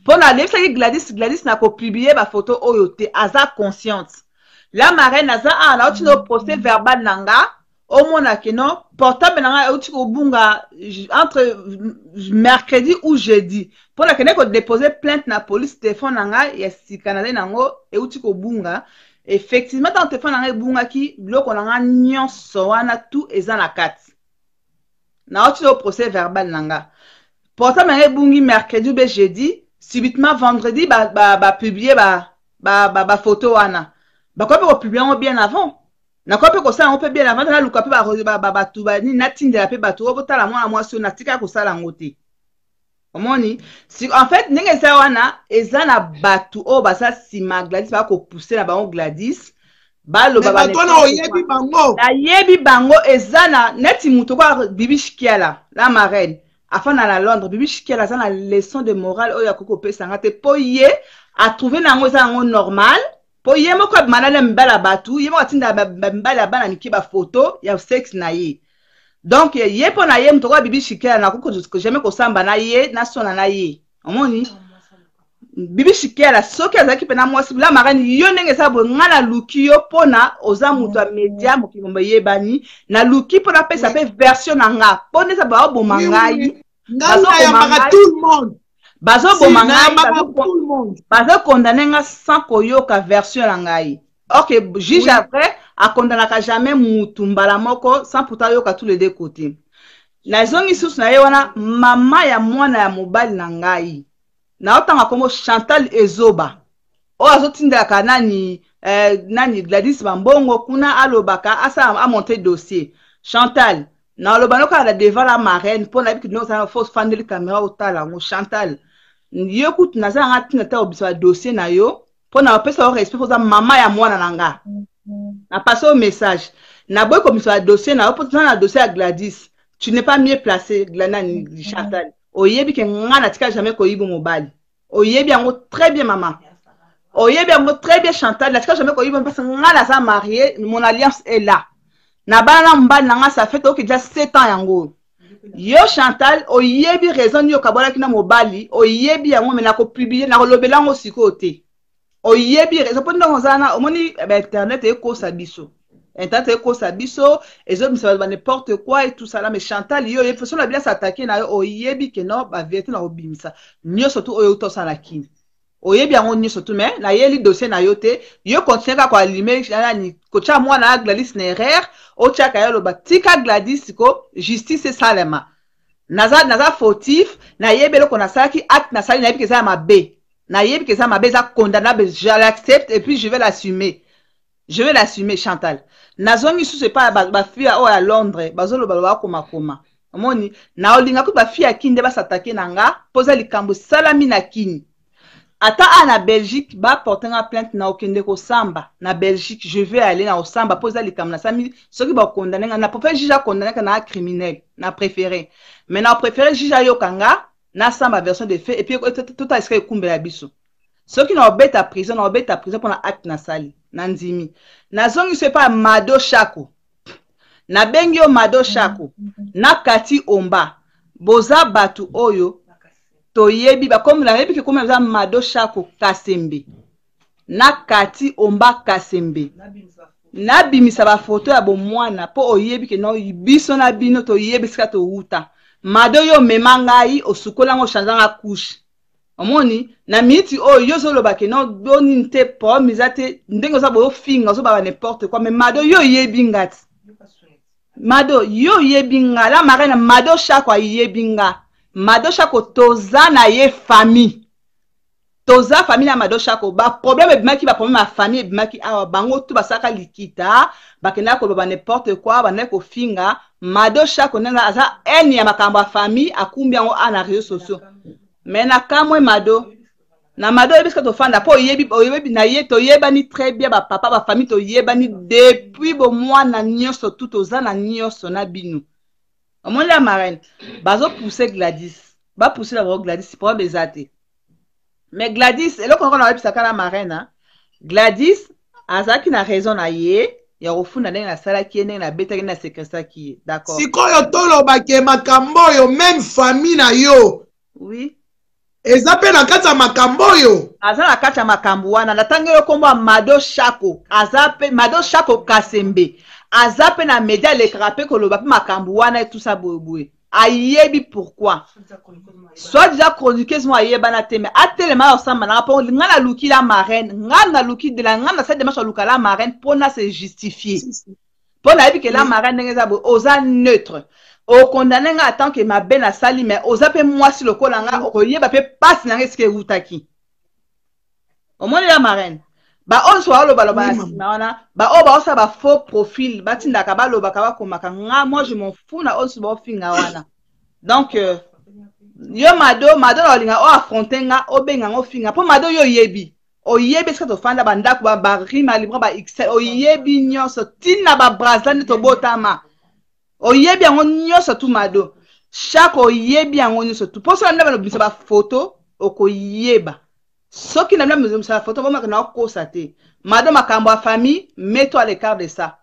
D: pona lefsa ki Gladys na ko publier ba photo oyo te aza consciente la marraine aza la otino procès verbal nanga au mona que non portable nanga outi ko bunga entre mercredi ou jeudi pour la kene ko déposer plainte na police téléphone nanga ya sikanale nango e outi ko bunga effectivement tant téléphone nanga bunga ki biloko nanga nyonso wana tout eza na kati na outi au procès verbal nanga portable nanga bungi mercredi ou jeudi subitement vendredi ba publier ba photo wana ba ko publier bien avant na ko pe ko sala on peut bien avant na luka pe ba tuba ni natindela pe ba to botala mwana mwasi na tika ko sala ngote omoni si en fait ndenge za wana eza na batu o basa sima Gladys ba ko pousser na bango Gladys ba lo baba na yebi bango eza na neti muto kwa bibi shikiala la marraine afana na Londres bibi shikiala za na leçon de morale o ya koko pesa ngate po ye a trouver nango eza ngo normal. Po yemo kwa manale mbala batu yemo atinda mbala bana miki ba photo ya sexe na ye donc ye po na ye mto kwa bibi shikela na ko jamais ko samba na ye na sona na ye omoni bibi shikela soki azaki pena mwasi la marraine yo ndenge sa bo ngala luki yo pona oza muto a media mokimomba yebani na luki pona pesa pe version na nga pona sa ba bo mangai
F: ngala ya maka tout le monde
D: bazo bomangai bazo condamner nga sans koyoka version la ngai. OK, juge après a condamnaka jamais mutu mbala moko sans pourtant yoka tous les deux côtés. Na zongi susu na ye wana mama ya mwana ya mobali na ngai. Na otanga komo Chantal Ezoba. O azotindaka nani Gladys Bambongo kuna alobaka asa a monter dossier. Chantal na lobanoka la devant la marraine pour la biki no ça fausse fandeli caméra au tala ngo Chantal yo kutu naza nga tina ta obisa dossier na yo pour na pesa o respect pour maman ya mwana nanga na passer au message na boy comme ça dossier na pour na dossier à Gladys tu n'es pas mieux placé Glana ni Chantal oyebi ke nga na tika jamais ko yibo mobali oyebi yango très bien maman oyebi yango très bien Chantal na tika jamais ko yibo parce que nga na sa marié mon alliance est là na bana mbali nanga ça fait déjà 7 ans yango yo Chantal oyebi raison yo kabola kina mobali oyebi yango mena ko publier na ko lobela ngo sikote oyebi raison pour ndongo zana omoni internet e ko sabiso internet e ko sabiso et autres ça va n'importe quoi et tout ça là mais Chantal yo il faut la bien s'attaquer na oyebi ke no ba vérité na obimisa nyo surtout oyo to sana kini oyebi yango nyo surtout mais na yeli dossier na yo te yo continue ko allumer ni ko cha mwana na Gladys Nerer o cha ka yo ba tika Gladys ko justice salema naza fautif na yebelo ko na saki acte na sali na yebi ke za mabe na yebi ke za mabe za condamnable je l'accepte et puis je vais l'assumer Chantal nazongi sous c'est pas ba fille o à Londres bazolo balwa koma omoni na olinga ko ba fille a kinde ba s'attaquer nanga posa likambo salami na kini ata na Belgique ba porter une plainte na okende ko samba na Belgique je vais aller na osamba posa likambo na sami soki ba condamner na préféré juge a condamner na criminel na préféré mais na préféré juge yo kanga na samba version de fait et puis tout à ce que kumbela biso soki na obeta prison pour na acte na sali Nandimi. Na zongi c'est pas Mado Shako. Na bengyo Mado Shako. Na Kati Omba. Boza Batu Oyo. Toyebi ba comme la yebi ke comme za Mado Shako Kasembe. Na Kati Omba Kasembe. Na bimisa ba photo ya bo mwana po oyebi ke no biso na bino toyebi ska to uta. Mado yo memangai osukola ngo chanzanga couche. Omoni na miti o yozo lo bakeno doni nte po mizate ndengo za bo finga zo ba n'importe quoi mais Mado yo yebingati Mado yo yebinga la marina Mado Shako yebinga Mado Shako toza na ye famille toza famille na Mado Shako ba problème bimaki ba problème ma famille bimaki awa bango tu basaka likita bakena ko ba n'importe quoi ba neko finga Mado Shako nanga aza eni ya makamba famille akumbi yango ana réseaux sociaux mais na kamwe Mado na Mado ebiska to fanda po oyebi na ye to yebani très bien ba papa ba famille to yebani depuis bo mwana nyoso tout ozana nyoso na binu omoni la marraine bazo pousser Gladys ba pousser la Gladys pour bezate mais Gladys eloko na ebisa kana marraine Gladys azaki na raison na ye ya ofunda ndenge na sala kiene na beta na secrétaire qui d'accord
F: sikoyo toloba ke makambo yo même famille na yo
D: oui
F: ezape na kati ya makambo yo
D: aza na kati ya makambo wana natange yo kombo Mado Shako azape Mado Shako Kasembe azape na média l'écrapé koloba pe makambo wana et tout ça boye ayebi pourquoi soit déjà chroniqueuse moi ayeba na teme atelema osamba na rapport ngana luki la marraine ngana luki de la ngana cette démarche luka la marraine pour na se justifier pour na yebi que la marraine ngeza bo oza neutre o condamné nga tant que ma belle a sali mais ozape moi si le kolanga oyeba pe passe na risque utaki au moins la marraine ba on soit lo baloba na ba o ba osa ba faux profil batinda ka baloba ka bakomaka nga moi je m'en fous na on soit finga wana donc yo Mado la linga o affronter nga o benga ngo finga po Mado yo yebi o yebi ska to fanda bandako ba rima libra ba x o yebi nyonso tina ba brazane to botama oyebi yango nyonso tu Mado Shako oyebi yango nyonso tu poso na ndaba bisa ba photo okoyeba soki na ndaba bisa photo ba makana kosa te Mado makambo a famille mets-toi à l'écart de ça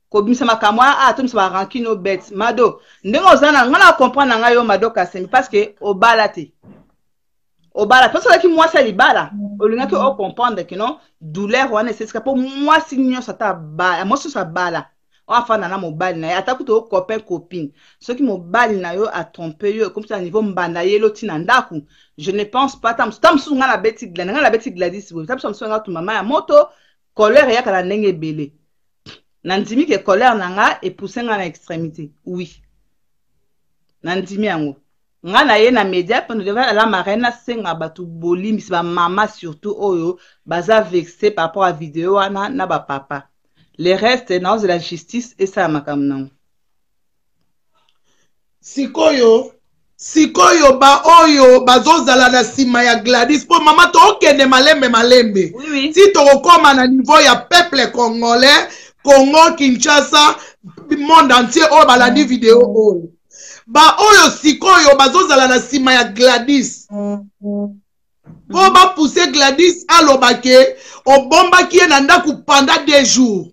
D: ko bisa makambo a to bisa ba rancune no bête Mado ndengo zana ngana comprendre nga yo Mado Kasembe parce que obalate parce que moi ça libala olinga que o comprendre que non douleur wana c'est pour moi si nyonso ta ba moi ça bala afana na mobile na ata kuto copain copine ceux qui mobile na yo a trompé yo comme ça niveau mbanda yelo tina ndaku je ne pense pas tam sunga la beti Gladys oui tam sunga tu mama ya moto colère ya kala ndenge belé nandimi ke colère nanga et pousser nga na extrémité oui nandimi yango nga na ye na média pendant devant la marraine senga batu bolimbi ba mama surtout oyo baza vexé par rapport à vidéo wana na ba papa. Les restes dans de la justice et ça makamna.
F: Sikoyo sikoyo ba oyo bazozala na sima ya Gladys po mama tokende malembe
D: oui.
F: Si tokokoma na niveau ya peuple congolais Congo Kinshasa monde entier oyo balandi video oyo ba oyo sikoyo bazozala na sima ya Gladys po ba pousser Gladys alobake obombaki ye na ndaku pendant 2 jours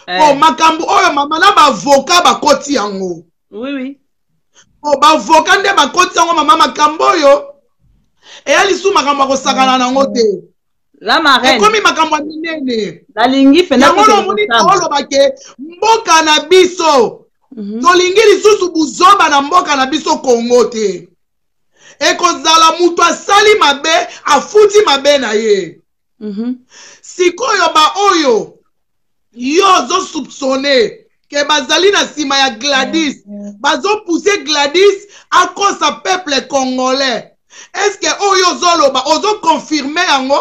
F: po makambo oyo mama na ba avocat bakoti yango
D: oui
F: ba avocat nde bakoti yango mama makambo oyo eyalisu makambo akosakana nango te
D: la marraine
F: ekomi makambo ya minene
D: nalingi fena
F: yango nomoni olobake mboka na biso tolingi lisusu buzoba na mboka na biso Kongo te ekozala mutu asali mabe afuti mabe na ye sikoyo ba oyo yo zo soupçonné ke bazali na sima ya Gladys bazo pousser Gladys à cause du peuple congolais. Est-ce que oyo zoloba ozo confirmer yango?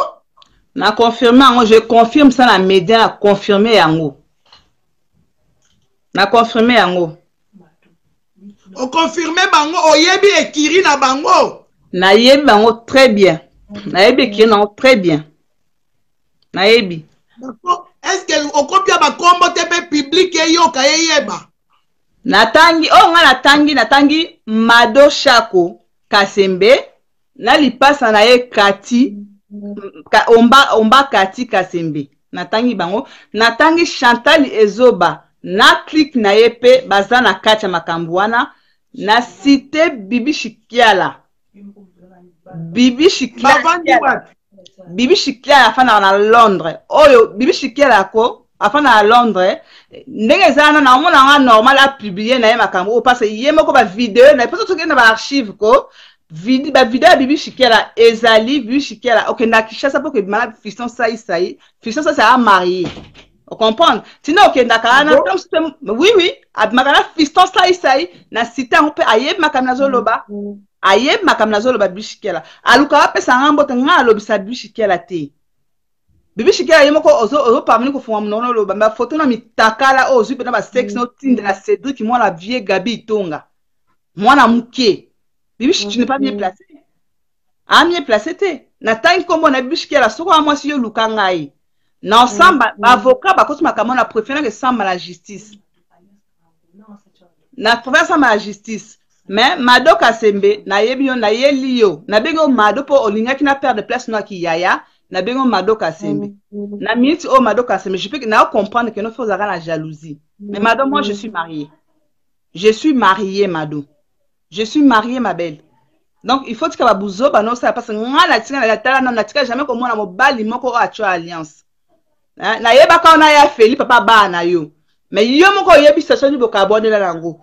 D: Na confirmer yango, je confirme ça na média na confirmer yango. Na confirmer yango.
F: O confirmer bango oyebi ekiri na bango?
D: Na yebi bango très bien. Na yebi ekiri na très bien. Na yebi.
F: Est-ce que o kopia ba kombo tepe public yoka yeba?
D: Natangi o nga natangi Mado Shako Kasembe na lipasa na ye Kati omba Kati Kasembe natangi bango natangi Chantal Ezoba na click na ye pe baza na kati ya makambo wana na cité Bibi Shikiala Bibi Shikiala afana na Londres oyo Bibi Shikiala ko afana na Londres ndenge zana na mona nga normal a publier na ye makambo o parce yemo ko ba vidéo na peut être na ba archive ko vidéo ba vidéo Bibi Shikiala ezali Bibi Shikiala OK na Kinshasa pour que malade fiston ça fiston ça a marié on comprend sinon OK ndaka na oui makana fiston ça na cité on peut aye makamna zoloba aye makamna zoloba Bibi Shikiala aluka pesa ngambo tanga lobisa Bibi Shikiala te Bibi Shikiala yemoko ozo parmi ko fuma mnono lo ba photo na mitakala ozo pe na ba sex no tinde na Cédric moi la vie Gabi Tonga moi na muke Bibi Shikiala tu n'es pas bien placé bien placé te na tangi kombo na Bibi Shikiala soko moi si yo luka ngai na ensemble avocat ba kosi makambo na préférer que samba la justice na préférer samba la justice mais Mado Kasembe na yebi yo na yeli yo na bengo Mado po olingaki na perdre de place no ki yaya na bengo Mado Kasembe na minute o Mado Kasembe je peux na comprendre que nous faisons la jalousie mais Mado moi je suis mariée Mado je suis mariée ma belle donc il faut que ba buzo ba no ça parce que ngala tika na tala na tika jamais comme na mobali moko a cho alliance na yeba ka na ya Feli papa ba na yo mais yo moko yebi station ni boka abonné la nango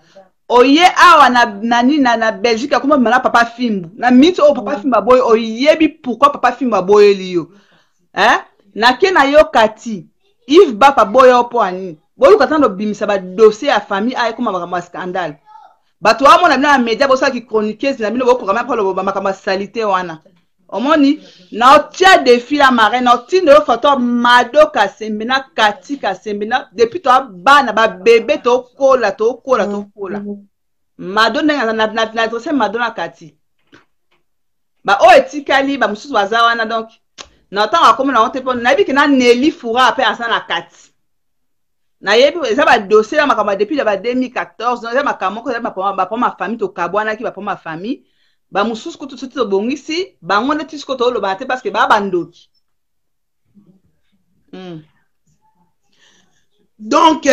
D: oye awa na Belgique comme mala papa Fimbu na minute o papa Fimba boy oyebi pourquoi papa Fimba boy liyo na ke na yo Kati Yves Bapa boy opo ani boyo katando bimisa ba dossier ya famille ay comme ba scandale bato wa mona na media bosa ki chroniqueuse na bino boko kama polo ba makama salité wana omoni na otia défi la marraine na tindo photo Mado Kasembe na Kati Kasembe na depuis to bana ba bébé to kola Mado na dressé Mado na Kati ba o etikali ba mususu wazawana donc na temps akomo na onte pon na bi kina Nelly Foura après asa na Kati na yebi eza ba dossier la makama depuis ba 2014 eza makama ko ba pour ma famille to kabwana ki ba pour ma famille ba mususu ko tutu to bongisi ba ngone tisko to lo ba te parce que ba bandoki
F: donc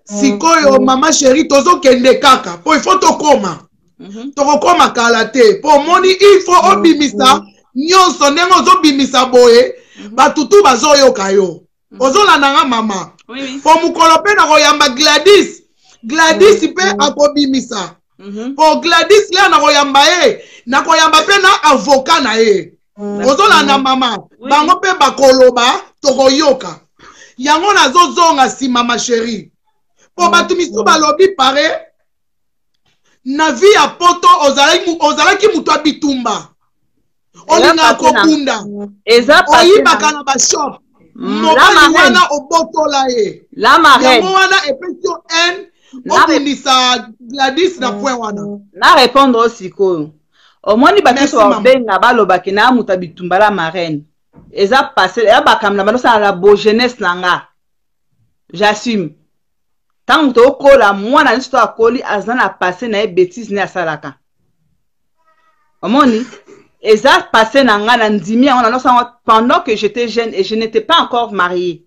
F: sikoyo mama chérie tozo kende kaka po il faut to koma kala te po moni il faut obimisa nyonso ndenge ozo bimisa boye ba tutu bazo yoka yo ozo la nanga mama po mukolo pe na koyamba Gladys pe akobimisa po Gladys le na koyamba na koyamba pe na avocat na ozo la na mama bango pe bakoloba tokoyoka yango nazozonga si mama chérie po batu misu balobi pare na vie ya poto ozalaki mutu abitumba olinga kokunda oyibaka na bashop mobali wana obotola ye
D: la marraine
F: yango wana epesio n okundisa Gladys na point wana
D: na répondre aussi ko omoni bateso babenga balobaki na muta bitumba la marraine eza passé ya bakamna banosa la beau jeunesse nanga j'assume tant to kola mwana nsto akoli azana passé na bêtise ne asalaka omoni eza passé nanga na ndimi on anosa pendant que j'étais jeune et je n'étais pas encore mariée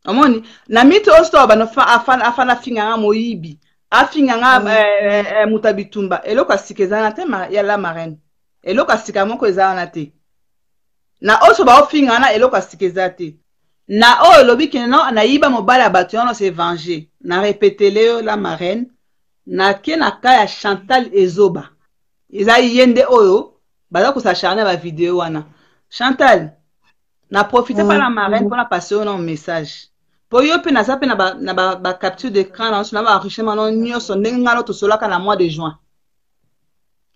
D: omoni na mito osto banofa afana finga moyibi afinga nga mutabitumba eloko asikezana te ya la marraine eloko asika moko ezana te na oso ba ofinga na eloko asikeza te na o lobi keno na yiba mobala batuano se venger na répéter la marraine na kena kaya Chantal Ezoba eza yende oyo baza ko s'acharner ba vidéo wana Chantal na profiter par la marraine pour la passer un message pour yo pe na ça pe na ba capture d'écran na ba enrichissement non nyoso ndenge ngalo to solaka na mois de juin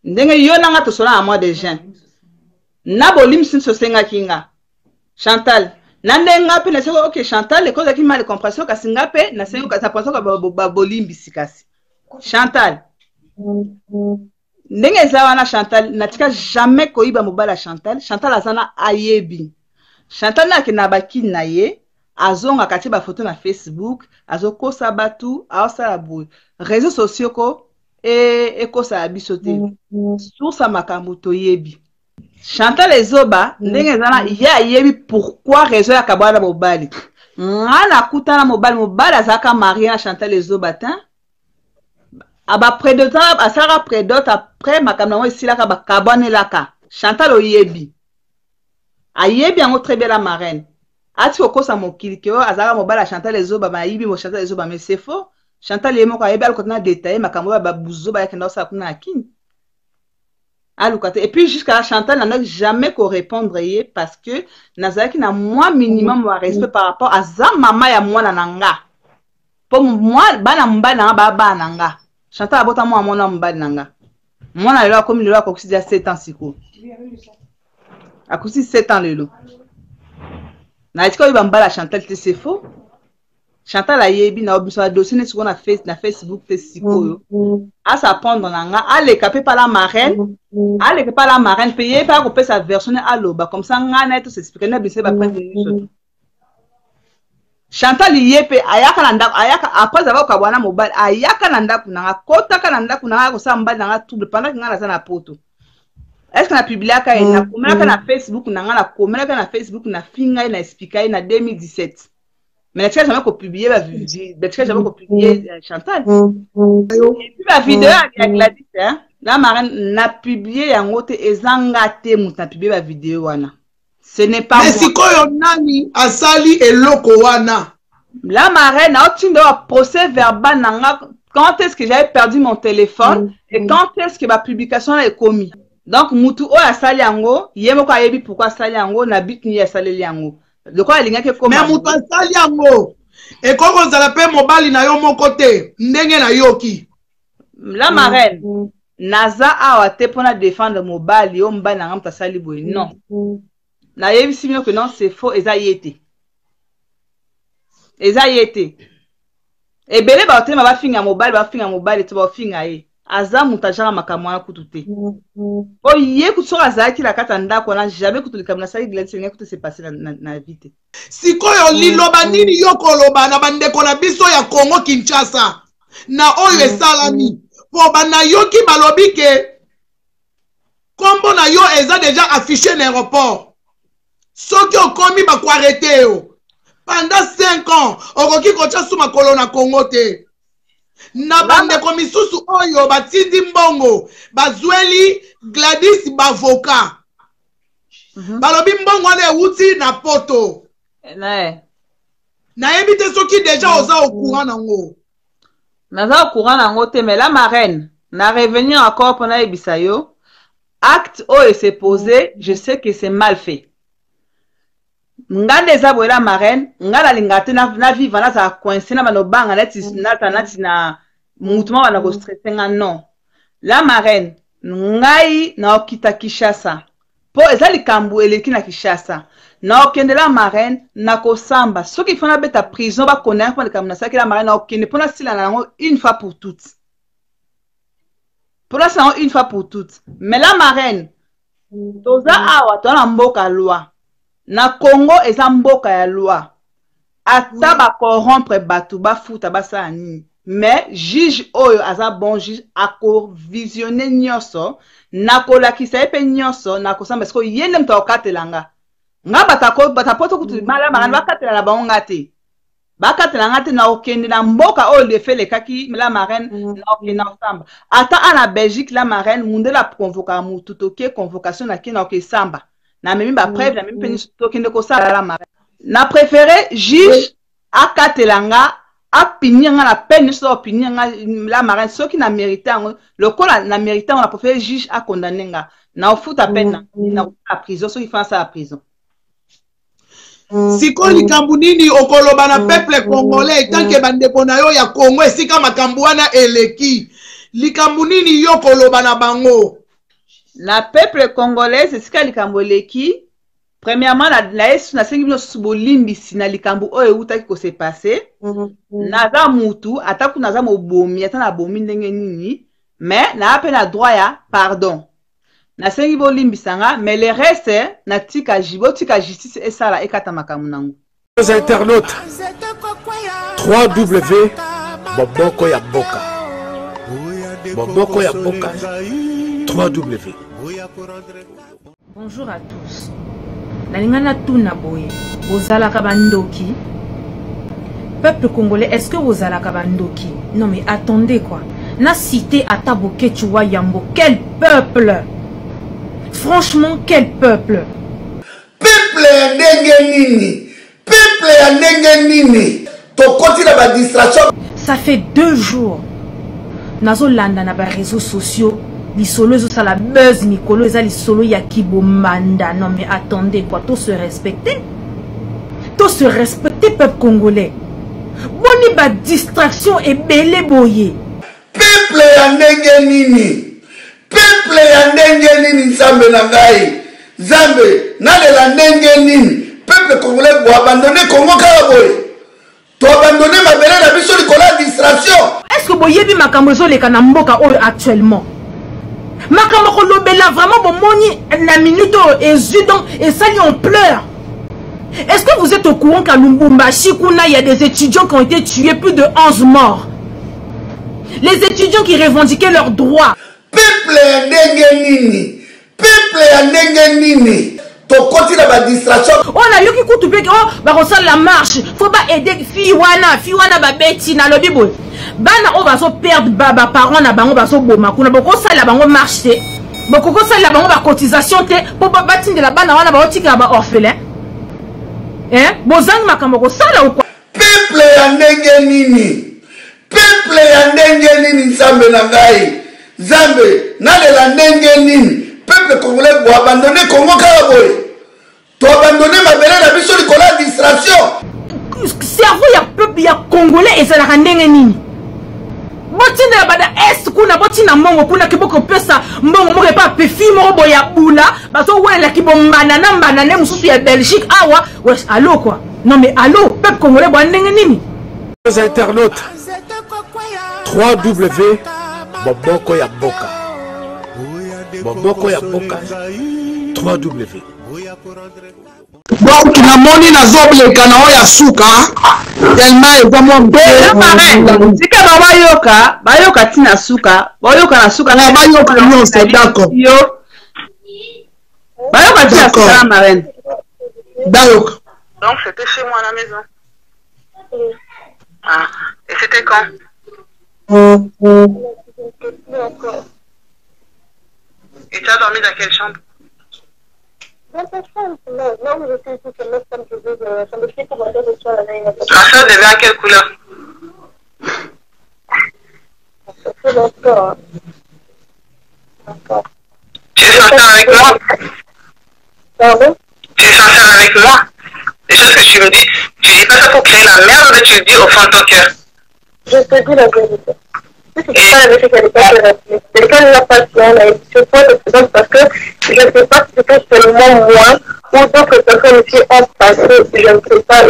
D: ndenge yo nanga to sola na mois de juin na bolim sin so senga kinga Chantal na ndenga pe na seko OK Chantal les causes qui mal compréhension ka singa pe na sengo ka penso ka ba bolim bisikasi Chantal ndenge za wana Chantal na tika jamais koiba mobala Chantal azana ayebi Chantal na kina baki na ye azonga kati ba photo na Facebook azokosa batu aosala boy réseaux sociaux ko kosa bisote source makambo to yebi Chantal Ezoba ndenge zana ya yebi pourquoi réseau ya kabwana mobali ngana kutana mobali azaka marié na Chantal Ezoba ta aba près de temps asara près d'autres après makambo ngo silaka ba kabwana laka Chantal oyebi ayebi yango très bien la marraine ati okosa mokili ke azaka mobala Chantal Ezoba ba yibi mo Chantal Ezoba mais c'est faux Chantal yemo ko ayebi alko na détailler makambo ba buzo ba yakenda sa kuna akini alukate et puis jusqu'à la Chantal n'a jamais ko répondre yé parce que nazaki na moi minimum wa respect par rapport à za mama ya mwana nanga pour moi bana mbali na ba nanga Chantal abota moi mwana mbali nanga mwana lelo comme lelo ko kusia 7 ans siko akusi 7 ans lelo na itiko iba mbala Chantal te c'est faux Chantal a yebi na obiso dossier ne siko na Facebook te siko yo a sa prendre nanga ale capé par la marraine payer pas couper sa version à loba comme ça ngana tout s'expliquer na bise ba prendre une Chantal yepe ayaka après avoir ka bwana mobile ayaka na ndaku nanga kota ka na ndaku nanga ko sa mbali nanga tout pendant que ngana za na poto est-ce que na publier ka na komela na Facebook nanga na komela na Facebook na finga na expliquer na 2017 mais tu as jamais publié Chantal et puis la vidéo avec Gladys hein la marraine n'a publié yango te ezanga te muta publier la vidéo wana ce n'est pas
F: mais sikoyo nani asali eloko wana
D: la marraine a otindo procès verbal nanga quand est-ce que j'avais perdu mon téléphone et quand est-ce que ma publication est commis donc mutu o asali yango yemo ko ayebi pourquoi asali yango na bit ni asali yango de quoi il y a que comme
F: mais mutu asali yango et koko zala pe mobali na yo moko te ndenge na yoki
D: la marraine naza awa te pona défendre mobali yo mbali na ngamta sali boy non na yebi simio que non c'est faux eza yete e bele ba otema ba finga mobali to ba finga ye aza mutajara makamwa kutu te o ye kutsora zaki la kata ndako na jamais kutulika na sali Gladys ngeke kutu se passer na vite
F: sikoyo liloba nini yoko loba na bandeko na biso ya Congo Kinshasa na oyo esalami po bana yoki balobi ke kombo na yo eza déjà affiché na aéroport soki okomi ba ko arrêter yo pendant 5 ans okoki kocha suma makolo na Congo te na bandeko misusu oyo batindi mbongo bazweli Gladys bavoka balobi mbongo wana euti na poto na yebi te soki déjà oza au courant nango
D: naza au courant nango te mais la marraine na revenir encore pour na yebisa yo acte oyo s'est posé je sais que c'est mal fait ngande eza boye la marraine ngala lingate na vivre na za coincé na banobanga nati na mutuma wana ko stresser nga non la marraine ngai na okita Kinshasa po ezali kambu eleki na Kinshasa na okende la marraine na kosamba soki fana beta prison ba connaître pa kambu na saki la marraine na okende pona sila na ngo une fois pour toutes pour ça une fois pour toutes mais la marraine toza awa tona mboka loi na Congo eza mboka ya loi ata ba corrompre batu ba futa ba sa nini mais juge oyo aza bon juge ako visionner nyonso na kolakisa epe nyonso na kosamba siko yende mto okatelanga nga batapoto kutu mala marraine bakatela na bango ngate bakatela ngate na okende na mboka oyo lefele kaki la marraine na okende na osamba ata ana Belgique la marraine mundela convoka mutu toke convocation na kina okesamba na memi ba preuve na memi peni tokende kosala la marraine na préféré juge akatelanga apinyanga na peine so opinyanga la marraine soki na méritant le kola na méritant on a préféré juge a condamner nga na ofuta peine na la prison soki fa ça la prison
F: siko likambu nini okoloba na peuple congolais tant que bandeko na yo ya Congo esika makambu wana eleki likambu nini yo koloba na bango
D: la peuple congolais esika likambu eleki premièrement la yesu na sengi bino subolimbisi na likambu oyo utaki ko se passer naza mutu ataku naza mobomi ata na bomi ndenge nini mais na ape na droit ya pardon na sengi bolimbisanga mais le reste na tika justice esala ekata makamu nango
G: les internautes www.boboko ya boka 3W.
B: Bonjour à tous. Nalingana tuna boye. Bozalaka bandoki. Peuple congolais, est-ce que vous allez bandoki? Non mais attendez quoi. Na cité Ataboke Chua Yambo. Quel peuple? Franchement, quel peuple?
C: Peuple ya ndenge nini? Peuple ya ndenge nini? Tokoti na ba distraction.
B: Ça fait 2 jours. Nazo landa na ba réseaux sociaux. Lisolo ça la buzz Nicolo ça lisolo ya kibomanda. Non mais attendez quoi, tous se respecter. Tous se respecter peuple congolais. Boni ba distraction et belé boye.
C: Peuple ya ndenge nini? Peuple ya ndenge nini Nzambe na ngai? Nzambe nalela ndenge nini? Peuple congolais bo abandonner Congo kala boye. To abandonner mabele na biso likola distraction.
B: Est-ce que boyebi makambo zo leka na mboka oyo actuellement? Makambo ko lobela vraiment bomoni na minute et donc et ça on pleure. Est-ce que vous êtes au courant qu'à Lubumbashi kuna il y a des étudiants qui ont été tués, plus de 11 morts? Les étudiants qui revendiquaient leurs droits.
C: Peuple ya ndenge nini? Peuple ya ndenge nini? Tokoti na ba distraction.
B: On a yoki kutu peke oh ba ko la marche, faut pas aider fi wana ba beti na lobi boy. Bana o ba so perdre baba parents na bango ba so boma kuna boko sala bango marche. Boko sala bango ba cotisation te pour ba batindela bana wana ba otika ba orphelin. Bozang makambo ko sala ou quoi?
C: Peuple ya ndenge nini? Peuple ya ndenge nini Nzambe na ngai? Nzambe nalela ndenge nini? Peuple congolais bo abandonner Congo kala boye. To abandonner mabele na biso likola distraction.
B: Cerveau ya peuple ya congolais ezalaka ndenge nini? Botina bada est kuna botina mongo kuna kiboko pesa mbongo moko pa pefi moko boya bula bato wela kibombana na mbana ne mususu ya Belgique awa wesh allo quoi. Non mais allo peuple congolais bo ndenge nini?
G: Les internautes www.boboko ya boka 3W.
F: Donc namoni nazobleka na oya suka tellement
D: ezamo tika bayoka tina suka bayoka na suka
F: na bayoka nyonso d'accord
D: bayoka tina suka la marraine
F: bayoka.
H: Donc c'était chez moi à la maison. Ah, et c'était quand? Et tu as dormi dans quelle chambre? La soeur devait à quelle couleur? Tu es sincère avec moi? Pardon? Tu es sincère avec moi? Les choses que tu me dis, tu dis pas ça pour créer la merde, mais tu le dis au fond de ton cœur.
E: Je te dis la vérité.
H: C'est pas la vérité qu'elle n'est pas rappeler. C'est le cas de la passion, la édition de parce que je ne sais pas si c'était seulement moi ou d'autres personnes qui ont passé, je ne sais pas.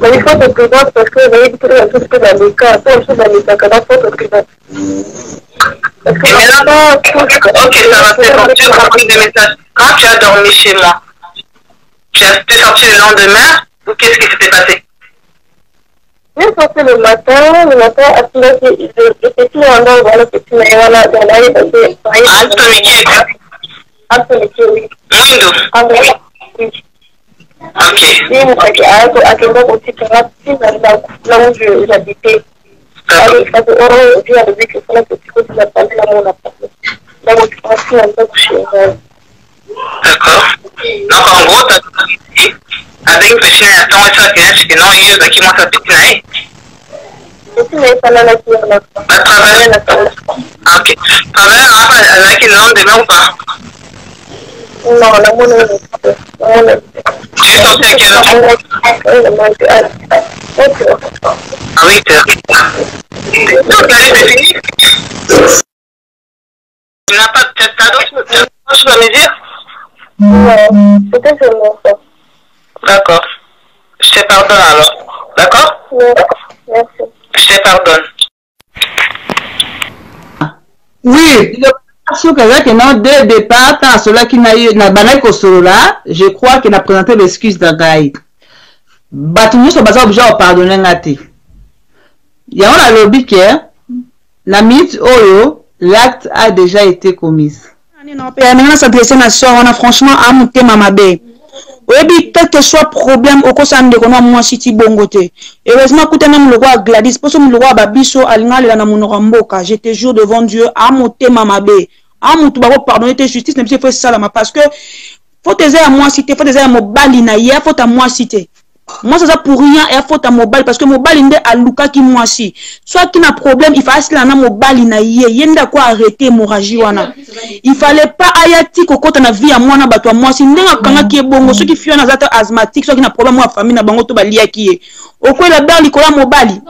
H: Mais il faut se présenter parce que vous avez dit que c'est un peu dans les cas, c'est un peu dans les cas, quand il faut se présenter. Parce que maintenant, ok, ça va, c'est bon, tu as compris des messages. Quand tu as dormi chez moi, tu es sorti le lendemain ou qu'est-ce qui s'était passé? Je suis sorti le matin, après, je petit endroit, voilà, petit, mais voilà, dans la rue, parce que... Anthony, oui. Oui. Ok. À Québec aussi, là où j'habitais. Parce que aujourd'hui, avec le frère, petit peu, tu as parlé là où on a parlé. Là où tu penses un peu chez moi. D'accord. Donc, en gros, tu as dit, avec le chien, attends, ça, que non, il y a qui m'a fait petit. À travers la salle. Ok. Travers la qui non demain ou pas? Non, la monnaie. Tu es sorti à quelle heure? À 8 heures. Donc, la liste est finie? Tu n'as pas de d'autres choses à me dire? Non, c'était seulement ça. D'accord. Je te pardonne alors. D'accord? Merci. Je te pardonne.
D: Oui. Dès le départ, quand cela qui n'a eu là, je crois qu'il a présenté l'excuse d'Agaï. Batounou se basa obligé de pardonner ngati. Il y a un lobby qui est la minute oyo, l'acte a déjà été commis.
B: Maintenant, s'adresser à soeur, on a franchement à monter ma bé. Oui, quel que soit problème, au cours de moi, City Bongote. Heureusement, écoutez, même le roi Gladys, pour ce que le roi Babiso, Alina, la Namunoramboka, j'étais jour devant Dieu, à monter ma bé. À monter, pardonner tes justice, même si il faut ça, parce que, faut t'aider à moi citer, faut t'aider à mon balina, hier, faut à moi citer. Moi, ça pour rien, il faut à mobile, parce que mobile, il a Luka qui moi si. Soit qu'il a un problème, il faut aller à mobile, il y a quoi arrêter l'hémorragie. Il fallait pas ayati koko na vie à moi, na bato moi si n'est pas qui est bon, ceux qui fuient dans asthmatique, ceux qui n'a problème moi famille na bango to balia qui est. Au quoi la barre Nicolas mobile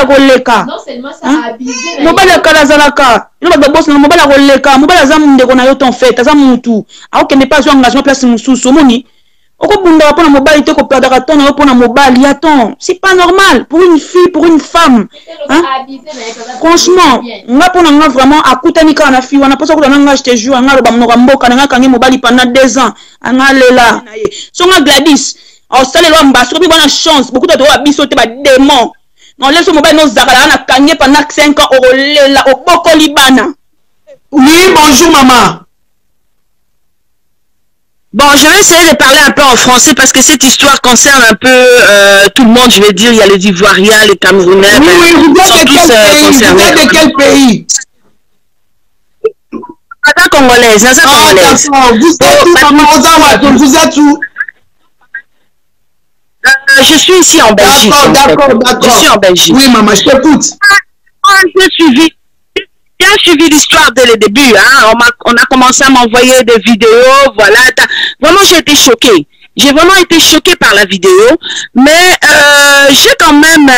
B: à goleka. Non seulement ça a abusé. Mobile à kalazalaka. Il va d'abord na mobile à goleka, mobile à zamu ndeko na yo ton fait, za mutu. Alors qu'il n'est pas un engagement place sous somoni. C'est pas normal pour une fille, pour une femme. Hein? Franchement, on va prendre vraiment à Koutanika on a fille, on a pas ça qu'on a acheté jour, on a le mobile pendant 2 ans, on a le là. Son Gladys, on sait les lois mbasso, puis bonne chance, beaucoup de droits bisoté par démon. Non laisse mobile nos zakala, on a gagné pendant 5 ans au là au Boko Libana.
F: Oui, bonjour maman.
I: Bon, je vais essayer de parler un peu en français parce que cette histoire concerne un peu tout le monde, je vais dire. Il y a les Ivoiriens, les Camerounais.
F: Oui, vous êtes de quel pays? Vous êtes de quel pays?
I: Nasa congolaise, Nasa congolaise.
F: Vous êtes où?
I: Je suis ici en Belgique.
F: D'accord.
I: Je suis en Belgique.
F: Oui, maman, je t'écoute.
I: J'ai suivi l'histoire dès le début. Hein. On a commencé à m'envoyer des vidéos. Voilà. Vraiment, j'ai été choquée. J'ai vraiment été choquée par la vidéo. Mais j'ai quand même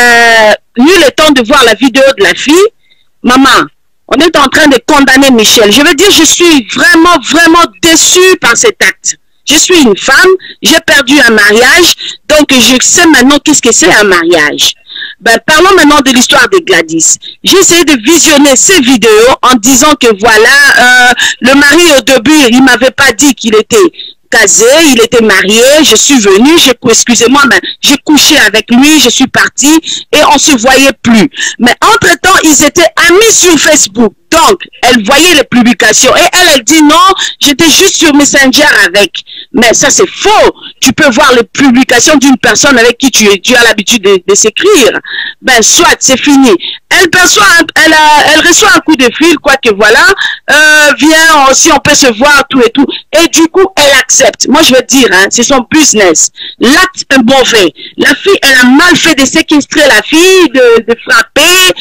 I: eu le temps de voir la vidéo de la fille. Maman, on est en train de condamner Michel. Je veux dire, je suis vraiment déçue par cet acte. Je suis une femme, j'ai perdu un mariage, donc je sais maintenant qu'est-ce que c'est un mariage. Ben, parlons maintenant de l'histoire de Gladys. J'ai essayé de visionner ces vidéos en disant que voilà, le mari au début, il m'avait pas dit qu'il était casé, il était marié, je suis venue, excusez-moi, mais j'ai couché avec lui, je suis partie et on se voyait plus. Mais entre-temps, ils étaient amis sur Facebook. Donc, elle voyait les publications et elle dit non, j'étais juste sur Messenger avec. Mais ça, c'est faux. Tu peux voir les publications d'une personne avec qui tu as l'habitude de s'écrire. Ben, soit, c'est fini. Elle reçoit un coup de fil, quoi que voilà. Viens, si on peut se voir, tout et tout. Et du coup, elle accepte. Moi, je veux dire, hein, c'est son business. L'acte est mauvais. La fille, elle a mal fait de séquestrer la fille, de frapper,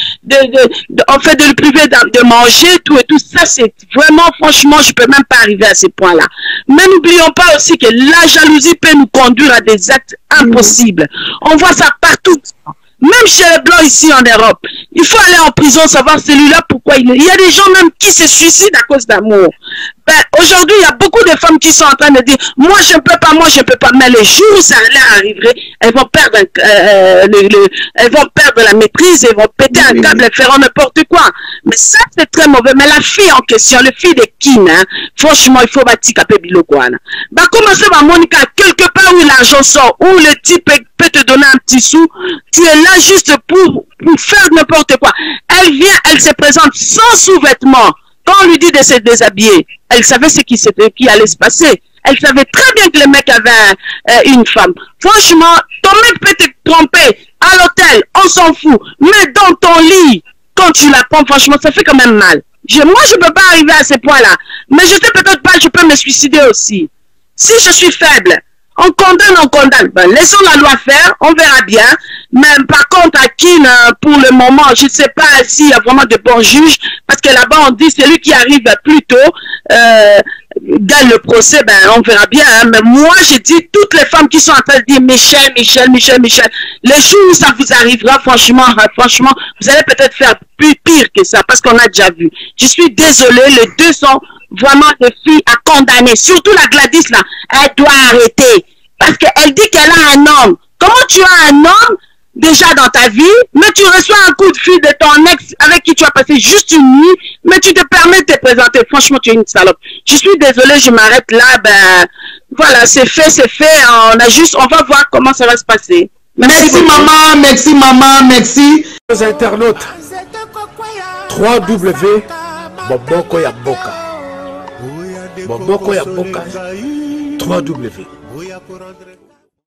I: en fait, de le priver de manger, tout et tout. Ça, c'est vraiment, franchement, je peux même pas arriver à ces points-là. Mais n'oublions pas aussi que la jalousie peut nous conduire à des actes impossibles. On voit ça partout. Même chez les Blancs ici en Europe, il faut aller en prison, savoir celui-là pourquoi il y a des gens même qui se suicident à cause d'amour. Ben, aujourd'hui, il y a beaucoup de femmes qui sont en train de dire, moi je ne peux pas, moi je ne peux pas. Mais le jour où ça leur arriverait, elles vont perdre, elles vont perdre la maîtrise, elles vont péter un câble, elles feront n'importe quoi. Mais ça, c'est très mauvais. Mais la fille en question, le fille de Kin, hein, franchement, il faut bâtir capé bilogouana. Bah, commencez par Monica, quelque part où l'argent sort, où le type peut te donner un petit sou, tu es là juste pour faire n'importe quoi. Elle vient, elle se présente sans sous-vêtements. Quand on lui dit de se déshabiller, elle savait ce qui allait se passer. Elle savait très bien que le mec avait une femme. Franchement, ton mec peut te tromper à l'hôtel, on s'en fout. Mais dans ton lit, quand tu la prends, franchement, ça fait quand même mal. Moi, je ne peux pas arriver à ce point-là. Mais je sais peut-être pas, je peux me suicider aussi. Si je suis faible, on condamne, on condamne. Ben, laissons la loi faire, on verra bien. Mais par contre, à Kin, pour le moment, je ne sais pas s'il y a vraiment de bons juges, parce que là-bas, on dit celui qui arrive plus tôt gagne le procès, ben, on verra bien. Hein. Mais moi, je dis toutes les femmes qui sont en train de dire Michel, Michel, Michel, Michel, les jours où ça vous arrivera, franchement, vous allez peut-être faire plus pire que ça, parce qu'on a déjà vu. Je suis désolée, les deux sont vraiment des filles à condamner. Surtout la Gladys, là, elle doit arrêter. Parce qu'elle dit qu'elle a un homme. Comment tu as un homme déjà dans ta vie, mais tu reçois un coup de fil de ton ex avec qui tu as passé juste une nuit, mais tu te permets de te présenter. Franchement, tu es une salope. Je suis désolée, je m'arrête là. Ben, voilà, c'est fait, c'est fait. On va voir comment ça va se passer.
F: Merci maman, merci maman, merci.
G: Aux internautes, 3W, Boboko ya Boka. Boboko ya Boka, 3W.